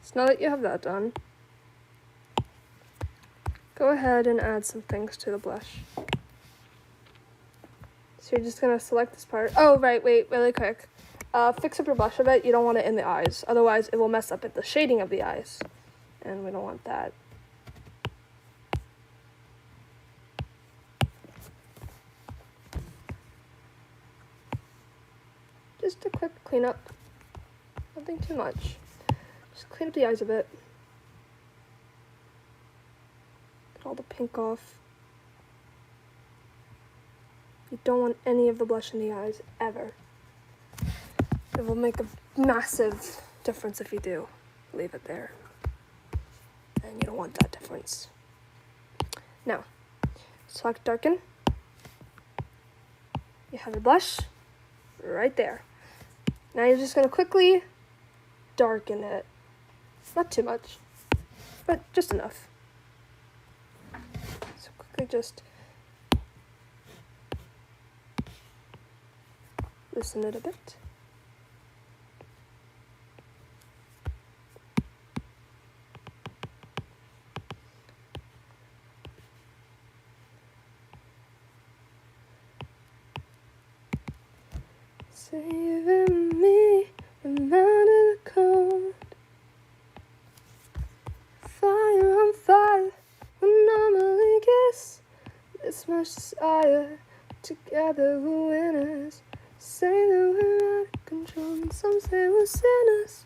So now that you have that done, go ahead and add some things to the blush. So you're just gonna select this part. Oh, right, wait, really quick. Fix up your blush a bit. You don't want it in the eyes. Otherwise, it will mess up the shading of the eyes. And we don't want that. Just a quick cleanup. Nothing too much. Just clean up the eyes a bit. Get all the pink off. You don't want any of the blush in the eyes, ever. It will make a massive difference if you do. Leave it there. And you don't want that difference. Now, select darken. You have your blush right there. Now you're just gonna quickly darken it. Not too much, but just enough. So quickly just loosen it a bit. Saving me from out of the cold. Fire on fire, we normally kiss. This much desire, together we're winners. Say that we're out of control, and some say we're sinners.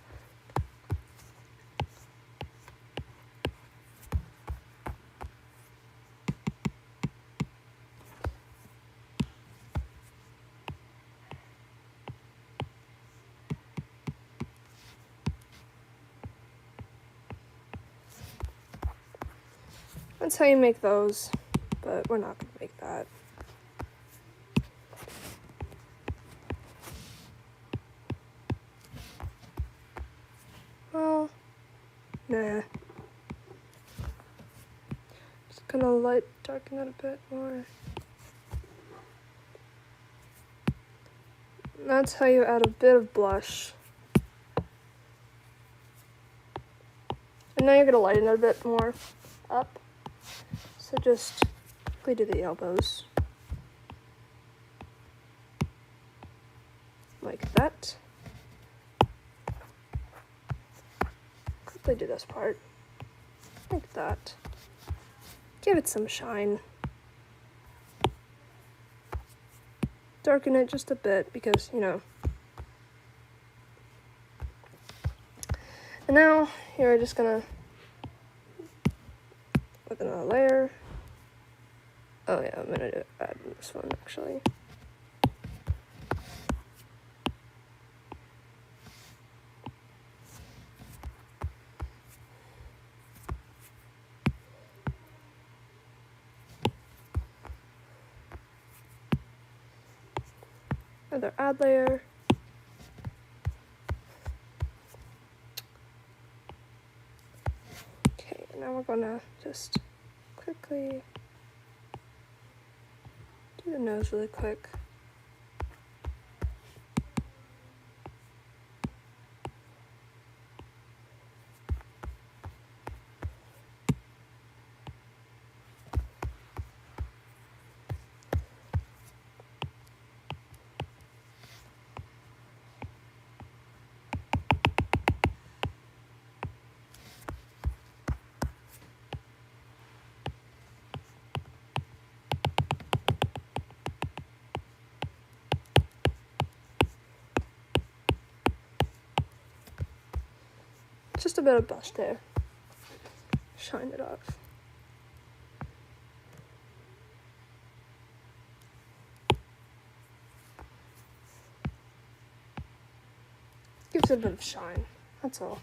That's how you make those, but we're not going to make that. Well, nah. Just gonna light darken it a bit more. That's how you add a bit of blush. And now you're gonna lighten it a bit more up. So just quickly do the elbows. Like that. Quickly do this part. Like that. Give it some shine. Darken it just a bit because, you know. And now you're just gonna, with another layer. Oh yeah, I'm gonna add this one actually. Another add layer. Okay, now we're gonna just quickly do the nose really quick. Just a bit of blush there. Shine it off. Gives it a bit of shine, that's all.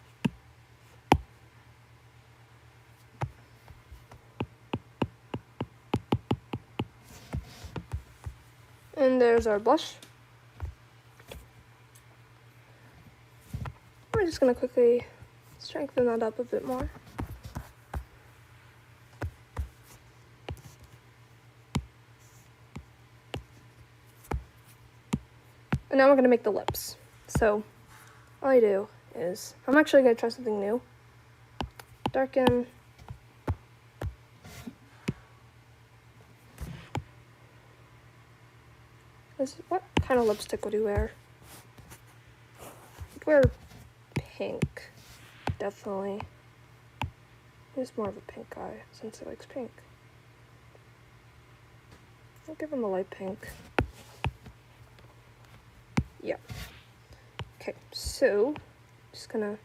And there's our blush. We're just gonna quickly strengthen that up a bit more. And now we're gonna make the lips. So all I do is, I'm actually gonna try something new. Darken. What kind of lipstick would you wear? I'd wear pink, definitely. He's more of a pink guy since he likes pink. I'll give him a light pink. Yeah. Okay, so just gonna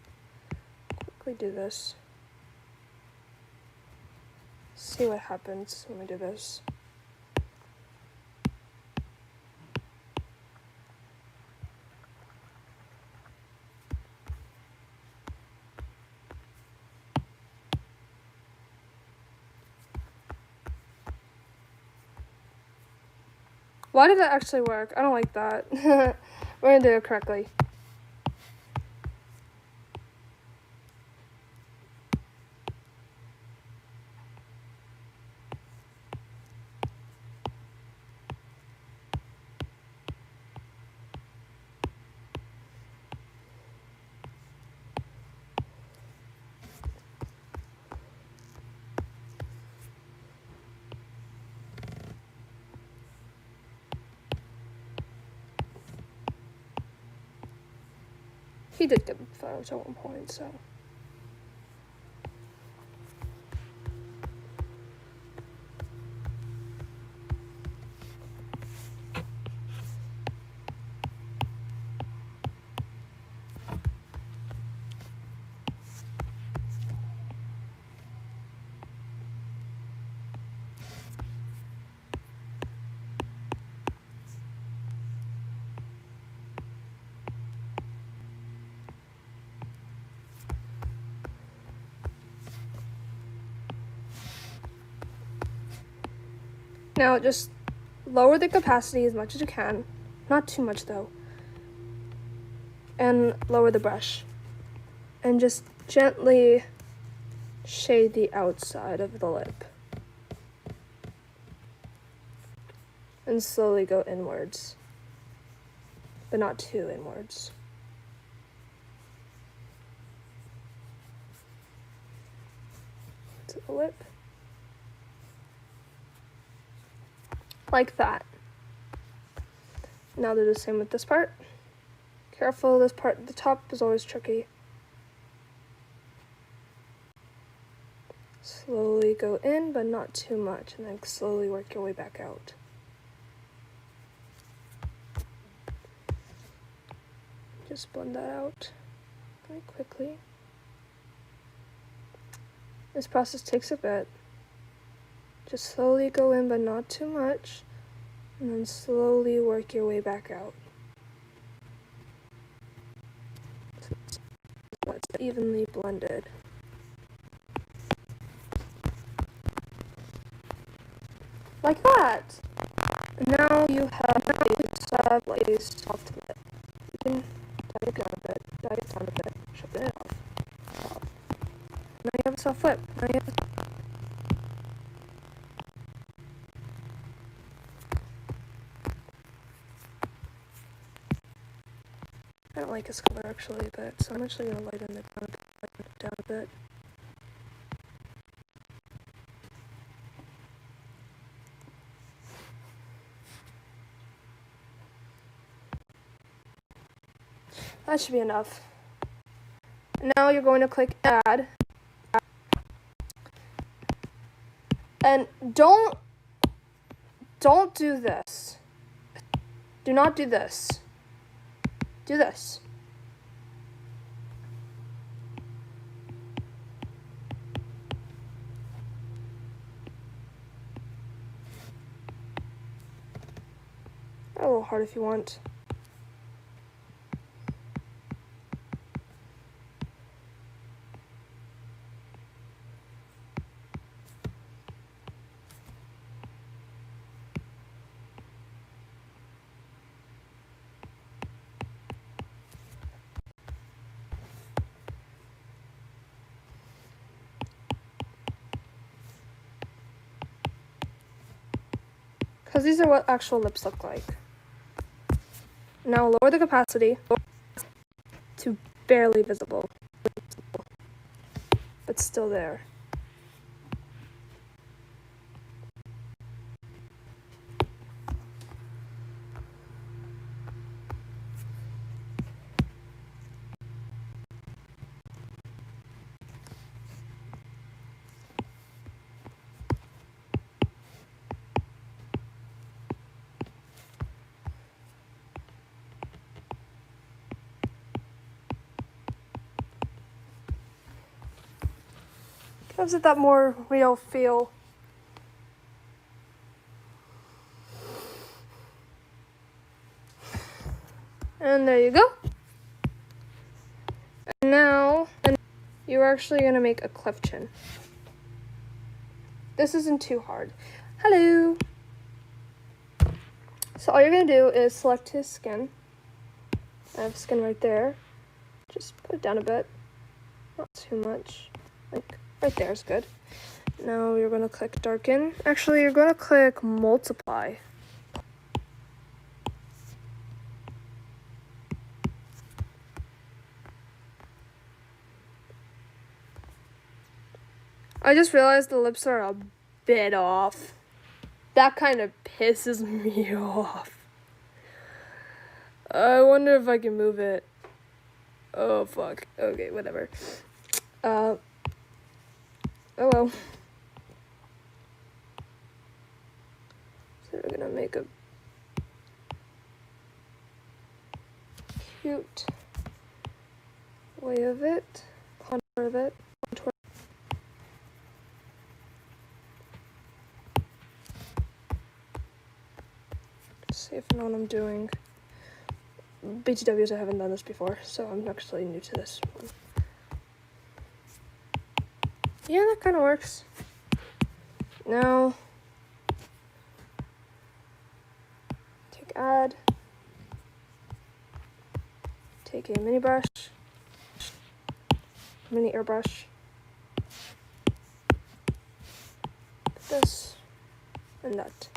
quickly do this. See what happens when we do this. Why did that actually work? I don't like that. We're gonna do it correctly. He did good photos at one point, so. Now just lower the capacity as much as you can. Not too much though. And lower the brush. And just gently shade the outside of the lip. And slowly go inwards. But not too inwards. To the lip. Like that. Now do the same with this part. Careful, this part at the top is always tricky. Slowly go in, but not too much, and then slowly work your way back out. Just blend that out very quickly. This process takes a bit. Just slowly go in, but not too much, and then slowly work your way back out. So it's evenly blended. Like that! And now you have a soft lip. You can dye it down a bit, dye it down a bit, shove it off. Now you have a soft lip. Now you have I don't like his color actually, but so I'm actually gonna lighten it down a bit. That should be enough. Now you're going to click add. And don't do this. Do not do this. Do this. A little hard if you want. Because these are what actual lips look like. Now lower the opacity to barely visible, but still there. Gives it that more real feel. And there you go. And now you're actually going to make a cleft chin. This isn't too hard. Hello. So all you're going to do is select his skin. I have skin right there. Just put it down a bit. Not too much. Like right there is good. Now you're going to click darken. Actually, you're going to click multiply. I just realized the lips are a bit off. That kind of pisses me off. I wonder if I can move it. Oh, fuck. Okay, whatever. Oh well. So we're gonna make a cute way of it. Contour of it. Contour. See if I know what I'm doing. BTWs, I haven't done this before, so I'm actually new to this one. Yeah, that kind of works. Now, take add, take a mini brush, mini airbrush, put this and that.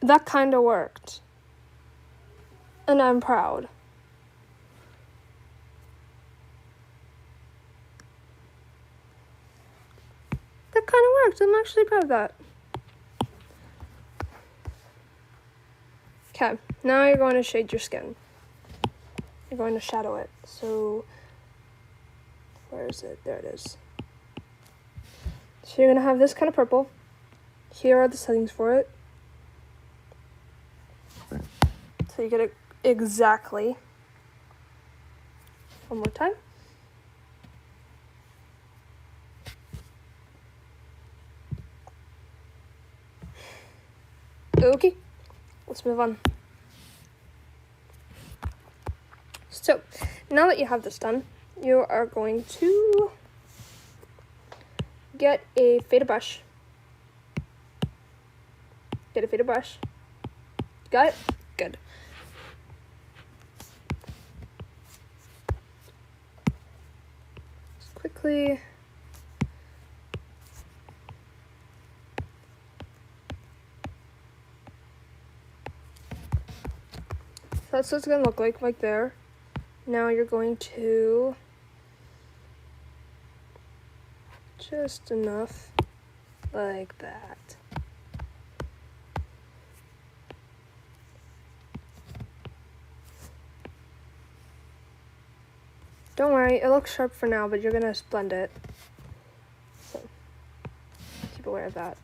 That kind of worked. And I'm proud. That kind of worked. I'm actually proud of that. Okay, now you're going to shade your skin. You're going to shadow it. So, where is it? There it is. So you're going to have this kind of purple. Here are the settings for it. So you get it exactly. One more time. Okay, let's move on. So, now that you have this done, you are going to get a faded brush. Get a faded brush. Got it? Good. Just quickly. So that's what it's going to look like there. Now you're going to just enough like that. Don't worry, it looks sharp for now, but you're going to blend it. So keep aware of that.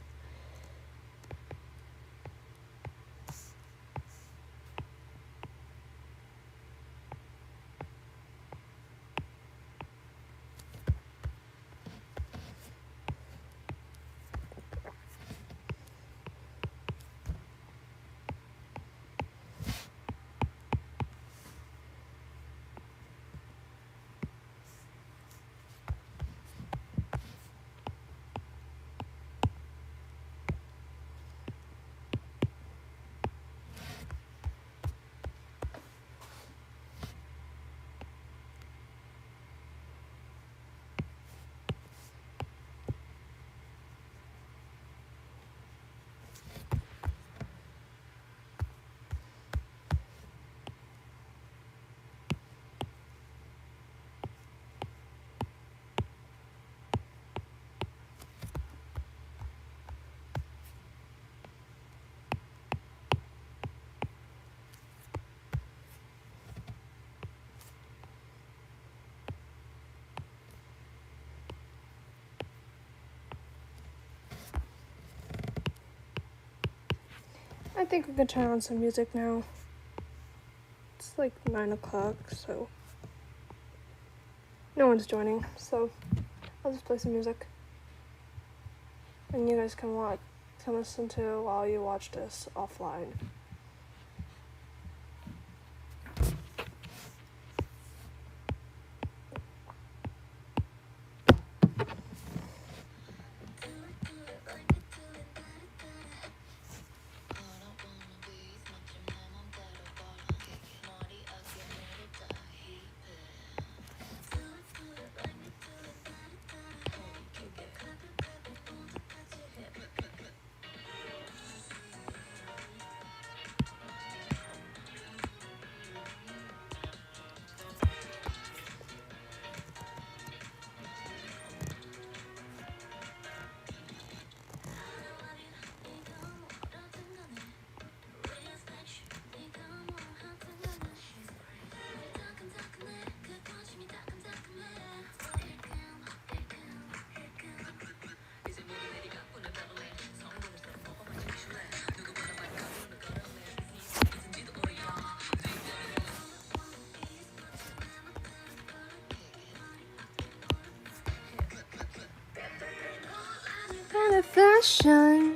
think we can turn on some music now. It's like 9 o'clock, so no one's joining, so I'll just play some music. And you guys can listen to while you watch this offline. Kind of fashion.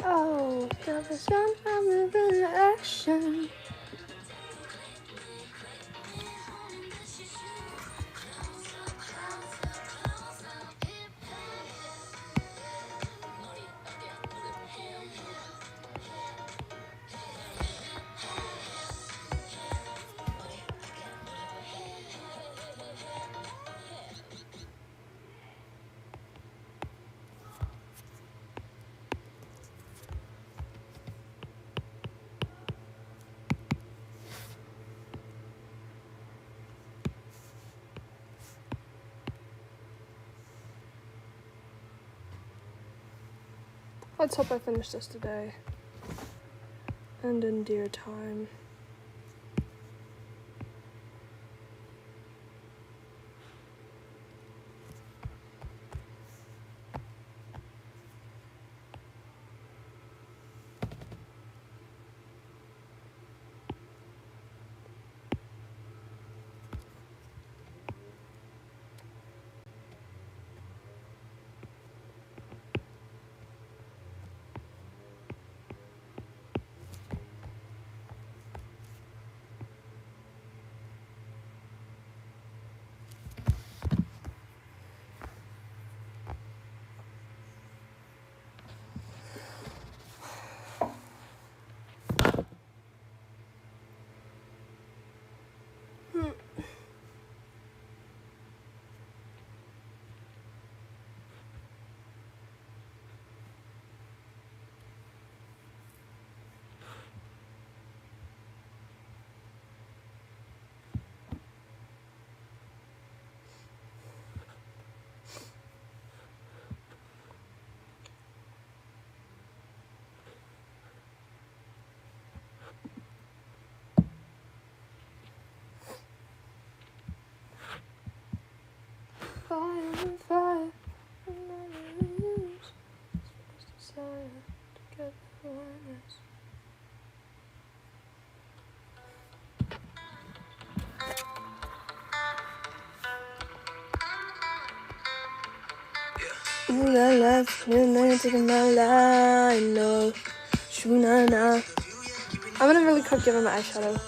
Oh, got the sound of moving action. Let's hope I finish this today. And in dear time. on fire. And I lose this desire to get awareness. Ooh la la, you're taking my life, no. Shoo na na. I'm gonna really quick give him my eyeshadow.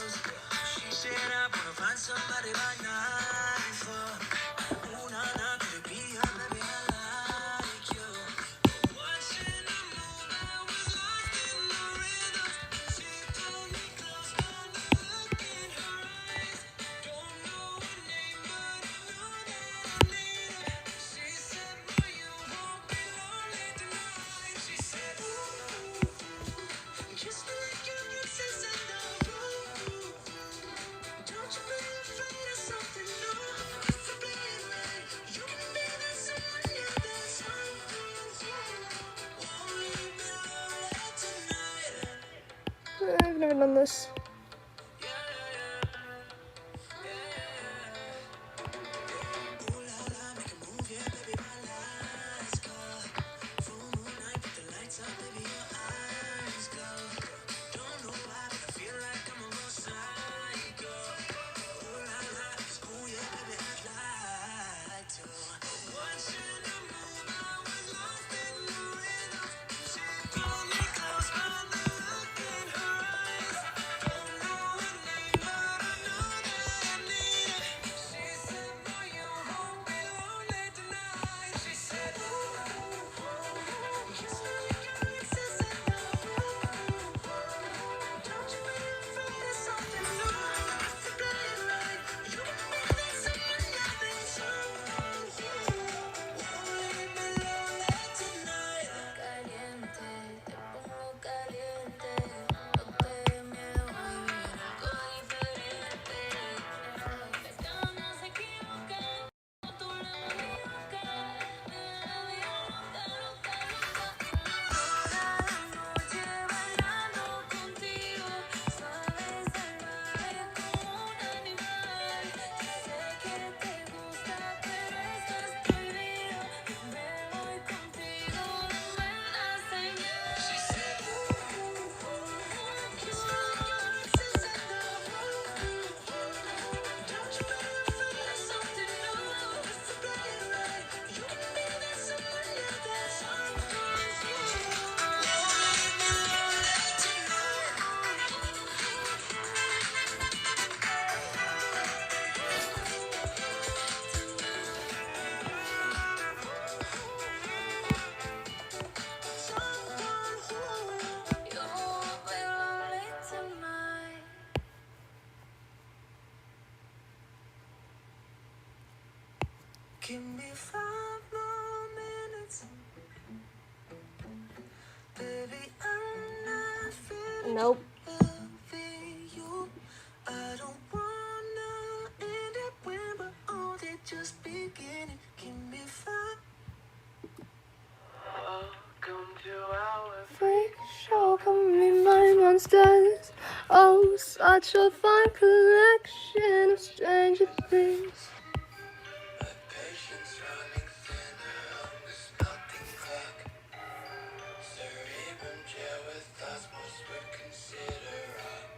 I've never done this. Give me 5 more minutes. Baby, I'm not finished. Nope. Loving you. I don't wanna end it when we're only just beginning. Give me 5. Welcome to our Freak show, come meet my monsters. Oh, such a fine collection of stranger things. patience running thinner on this melting clock. Cerebrum gel with thoughts most would consider odd.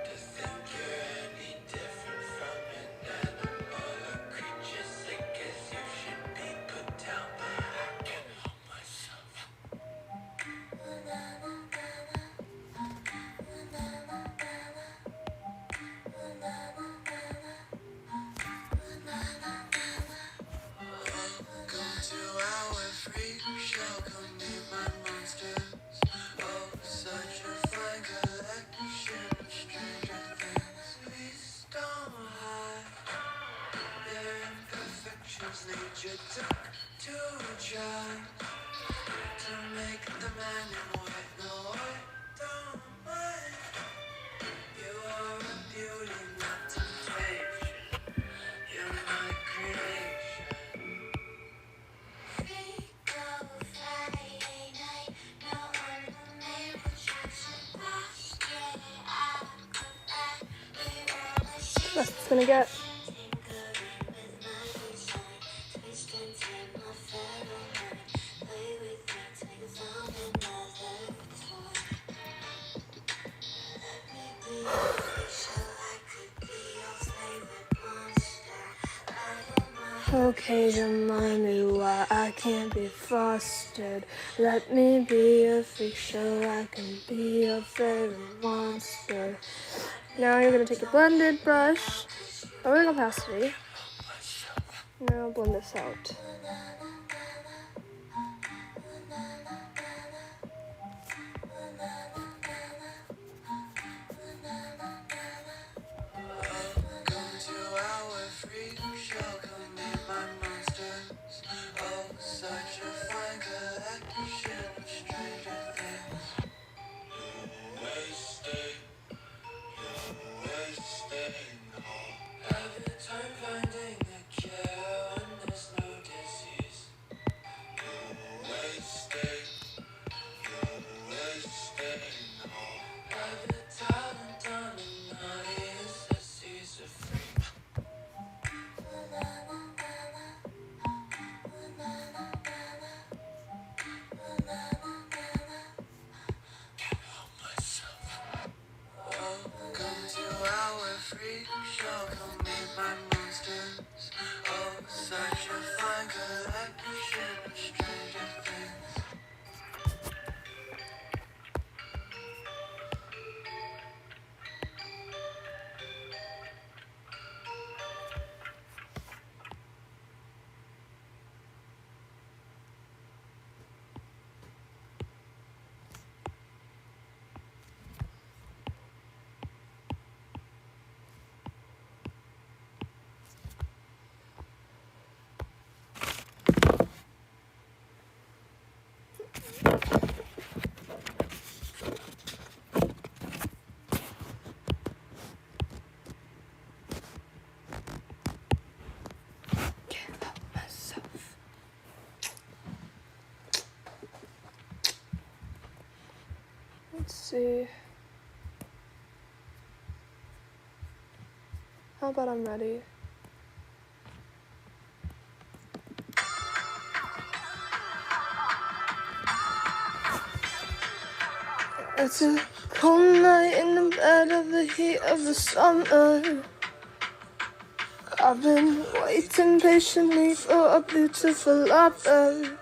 To think you're any different from an animal or creature sick as you should be put down, but I can't help myself. Welcome to our freak show, come meet my monsters. Oh, such a fine collection of stranger things. Please don't hide their imperfections. Nature took to try to make the man in white. No, I don't mind. You are a beauty, not temptation. You're my creation. That's what it's gonna get. Okay, remind me why I can't be fostered. Let me be a freak show, I can be your favorite monster. Now you're gonna take your blended brush, lowering opacity. Now blend this out. Come to our freak show, come meet my monsters. Oh, such a fine collection of stranger things. You wasted, you wasted. Have the time finding the cure when there's no disease. You wasted, you wasted. Have the talent on an audience that sees a freak. Welcome to our freak show, come meet my monsters. Oh, such a fine collection of stranger things. Let's see. How about I'm ready? It's a cold night in the bed of the heat of the summer. I've been waiting patiently for a beautiful lover.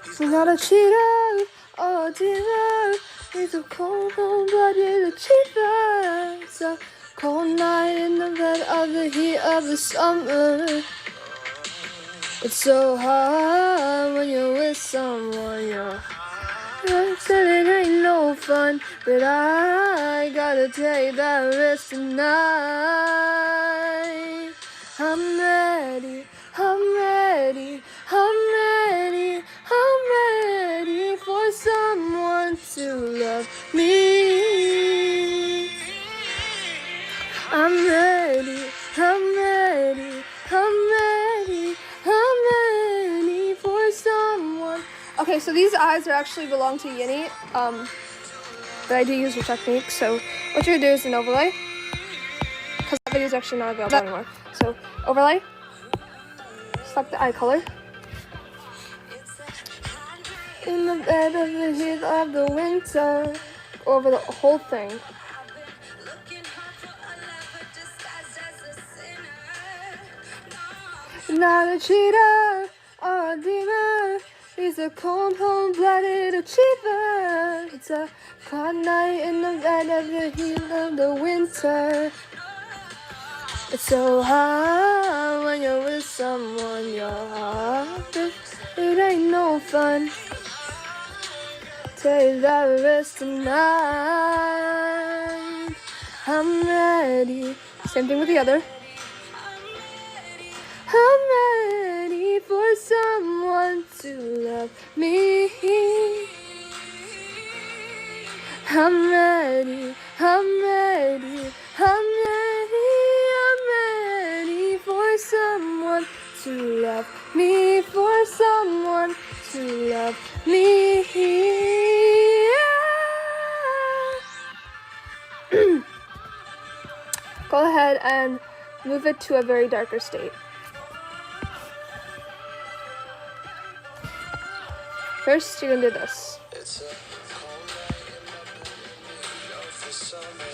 He's not a cheater or a dealer. He's a cold-blooded achiever. It's a cold night in the bed of the heat of the summer. It's so hard when you're with someone, yeah. I said it ain't no fun, but I gotta take that risk tonight. I'm ready, I'm ready, I'm ready, I'm ready for someone to love me. I'm ready, I'm ready, I'm ready, I'm ready for someone. Okay, so these eyes are actually belong to Yinny, but I do use her technique, so what you're gonna do is an overlay, because that video is actually not available anymore. So, overlay, select the eye color. In the bed of the heat of the winter, over the whole thing. Not a cheater or a demon. He's a cold-blooded achiever. It's a cold night in the bed of the heat of the winter. It's so hard when you're with someone you're hard. It ain't no fun. Take that risk tonight. I'm ready. Same thing with the other. I'm ready for someone to love me. I'm ready, I'm ready, I'm ready, I'm ready for someone to love me, for someone to love me. Go ahead and move it to a very darker state. First, you're gonna do this. It's a cold night in the bed of the summer.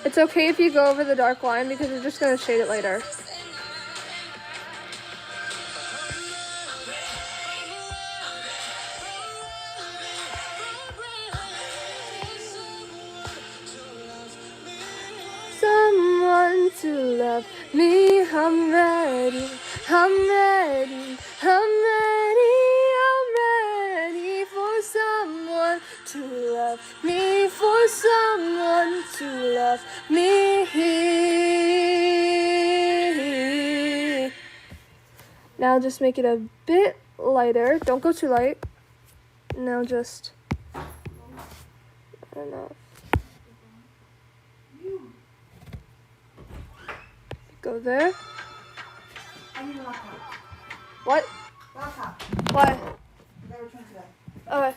It's okay if you go over the dark line because we're just gonna shade it later. Someone to love me, I'm ready, I'm ready, I'm ready, I'm ready for someone to love me, for someone to love me. Now just make it a bit lighter, don't go too light. Now just, I don't know. Go there. I need a laptop. What? Laptop. What? I got returned today. Okay.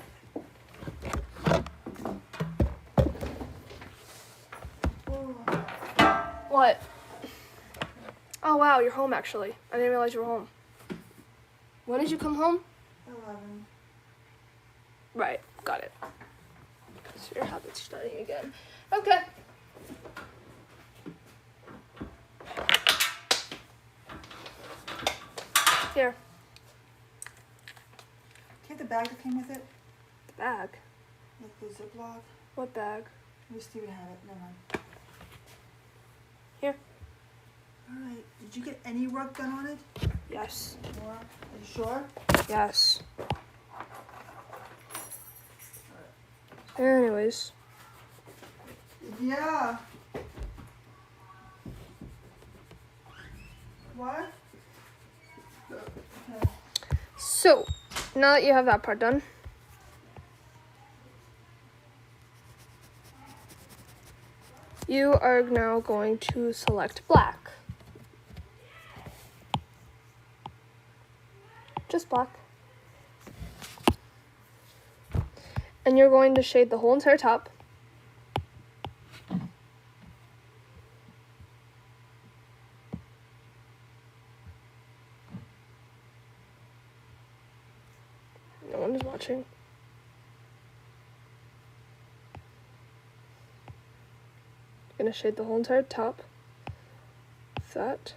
What? Oh wow, you're home actually. I didn't realize you were home. When did you come home? 11. Right, got it. So your habits starting again. Okay. Here, Do you have the bag that came with it? the bag. Like the Ziploc? What bag? Maybe Steven had it. Never mind. Here. Alright. Did you get any work done on it? Yes. More? Are you sure? Yes. Anyways. Yeah. What? Okay. So, now that you have that part done, you are now going to select black. Just black. And you're going to shade the whole entire top. No one is watching. Gonna shade the whole entire top. That.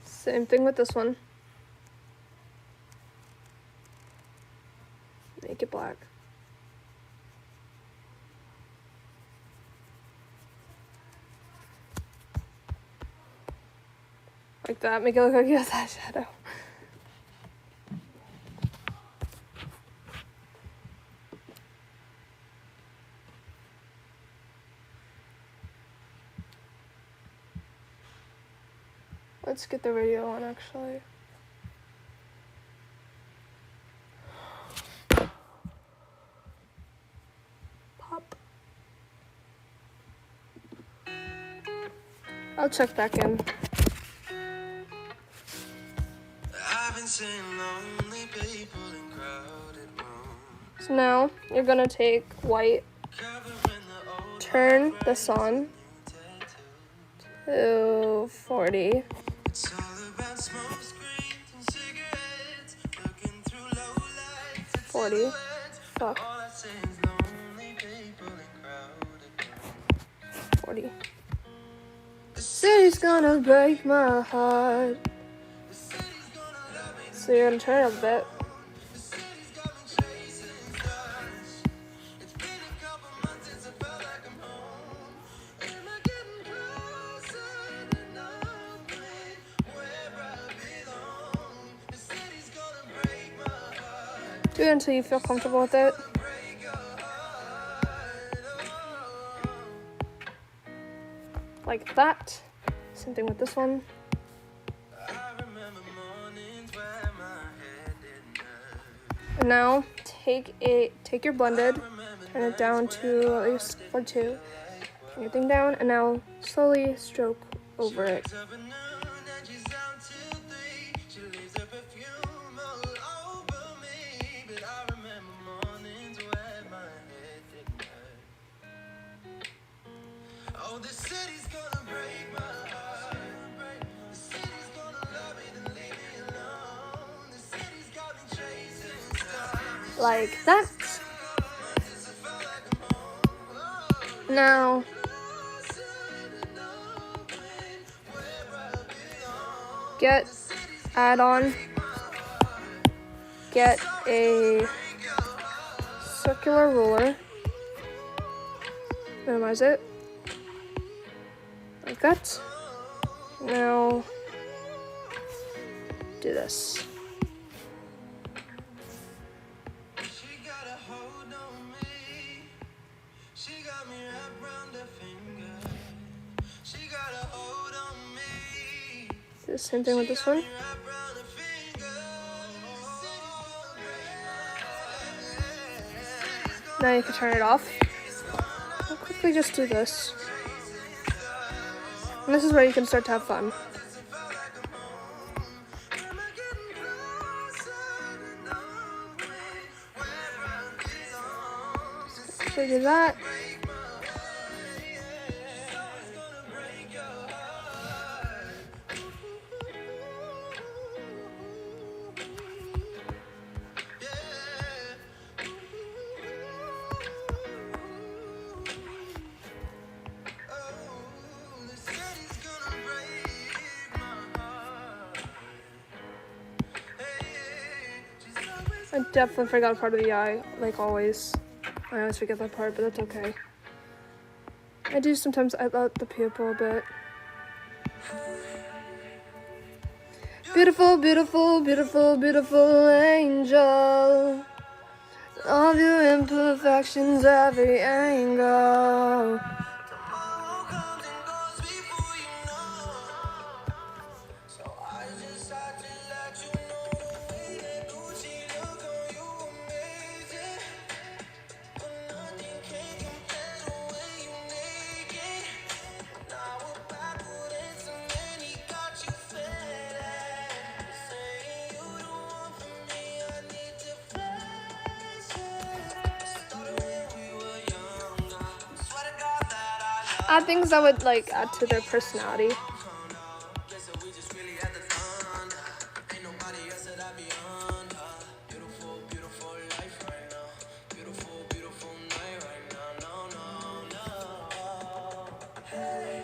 Same thing with this one. Make it black. Like that, make it look like you have that shadow. Let's get the radio on actually. Pop. I'll check back in. I've been seeing lonely people in crowded rooms. So now you're gonna take white, Covering the old turn this on new tattoo. to 40. It's all about smoke screens and cigarettes. Looking through low lights at 40. silhouettes. Fuck. All I see is lonely people in crowded rooms. 40. The city's gonna break my heart. The city's gonna love me. So you're gonna turn it up a bit. The city's got me chasing stars. It's been a couple months since I felt like I'm home. Am I getting closer to knowing where I belong? The city's gonna break my heart. Do it until you feel comfortable with it. Break your heart. Oh. Like that. Same thing with this one. I remember mornings where my head didn't hurt. And now take your blended, turn it down to at least 42. Turn your thing down, and now slowly stroke over it. Up at noon and she's out till 3. She leaves her perfume all over me. But I remember mornings where my head didn't hurt. Oh, the city's gonna break my heart. The city's gonna love me, then leave me alone. like that. Now, get add-on, get a circular ruler, minimize it, like that. Now, do this. She got a hold on me. She got me wrapped around her finger. She got a hold on me. Do the same thing with this one. Wrapped around her finger. Now you can turn it off. I'll quickly just do this. And this is where you can start to have fun. So do that. I definitely forgot part of the eye, like always. I always forget that part, but that's okay. I do sometimes edit out the pupil a bit. Beautiful, beautiful, beautiful, beautiful angel. All your imperfections, every angle. Tomorrow comes and goes before you know. So I just had to let you know the way that Gucci look on you amazing. But nothing can compare the way you naked. Now we're backward and some men he got you fed at. Saying you the one for me, I need to flex it. Started when we were younger. Swear to God that I love. Add things that would like add to their personality. Guess that we just really had the fun. Ain't nobody else that I be under. Beautiful, beautiful life right now. Beautiful, beautiful night right now. No, no, no. Hey.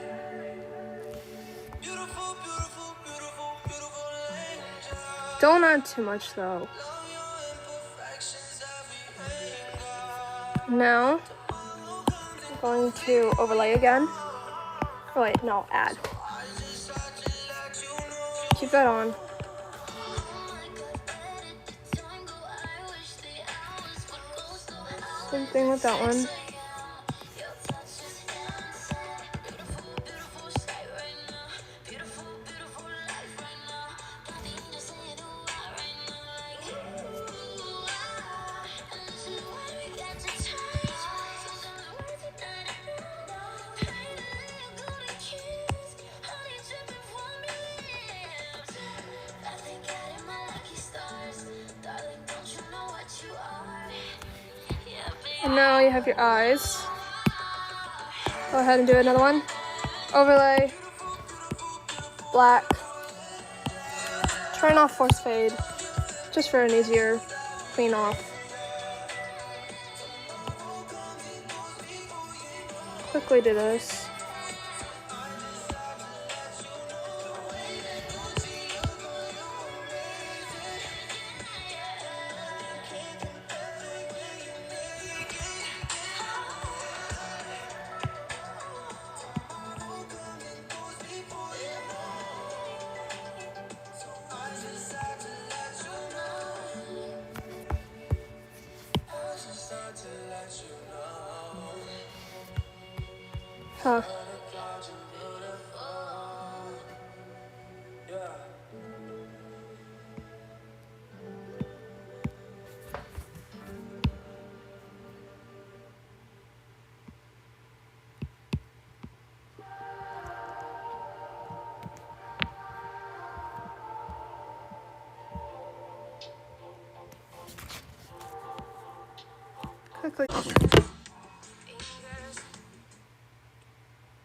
Beautiful, beautiful, beautiful, beautiful angel. Don't add too much though. Love your imperfections, every angle. Now, I'm going to overlay again. Oh wait, no, add. Keep that on. Same thing with that one. And now you have your eyes. Go ahead and do another one. Overlay. Black. Turn off force fade. Just for an easier clean off. Quickly do this. Huh. Quickly.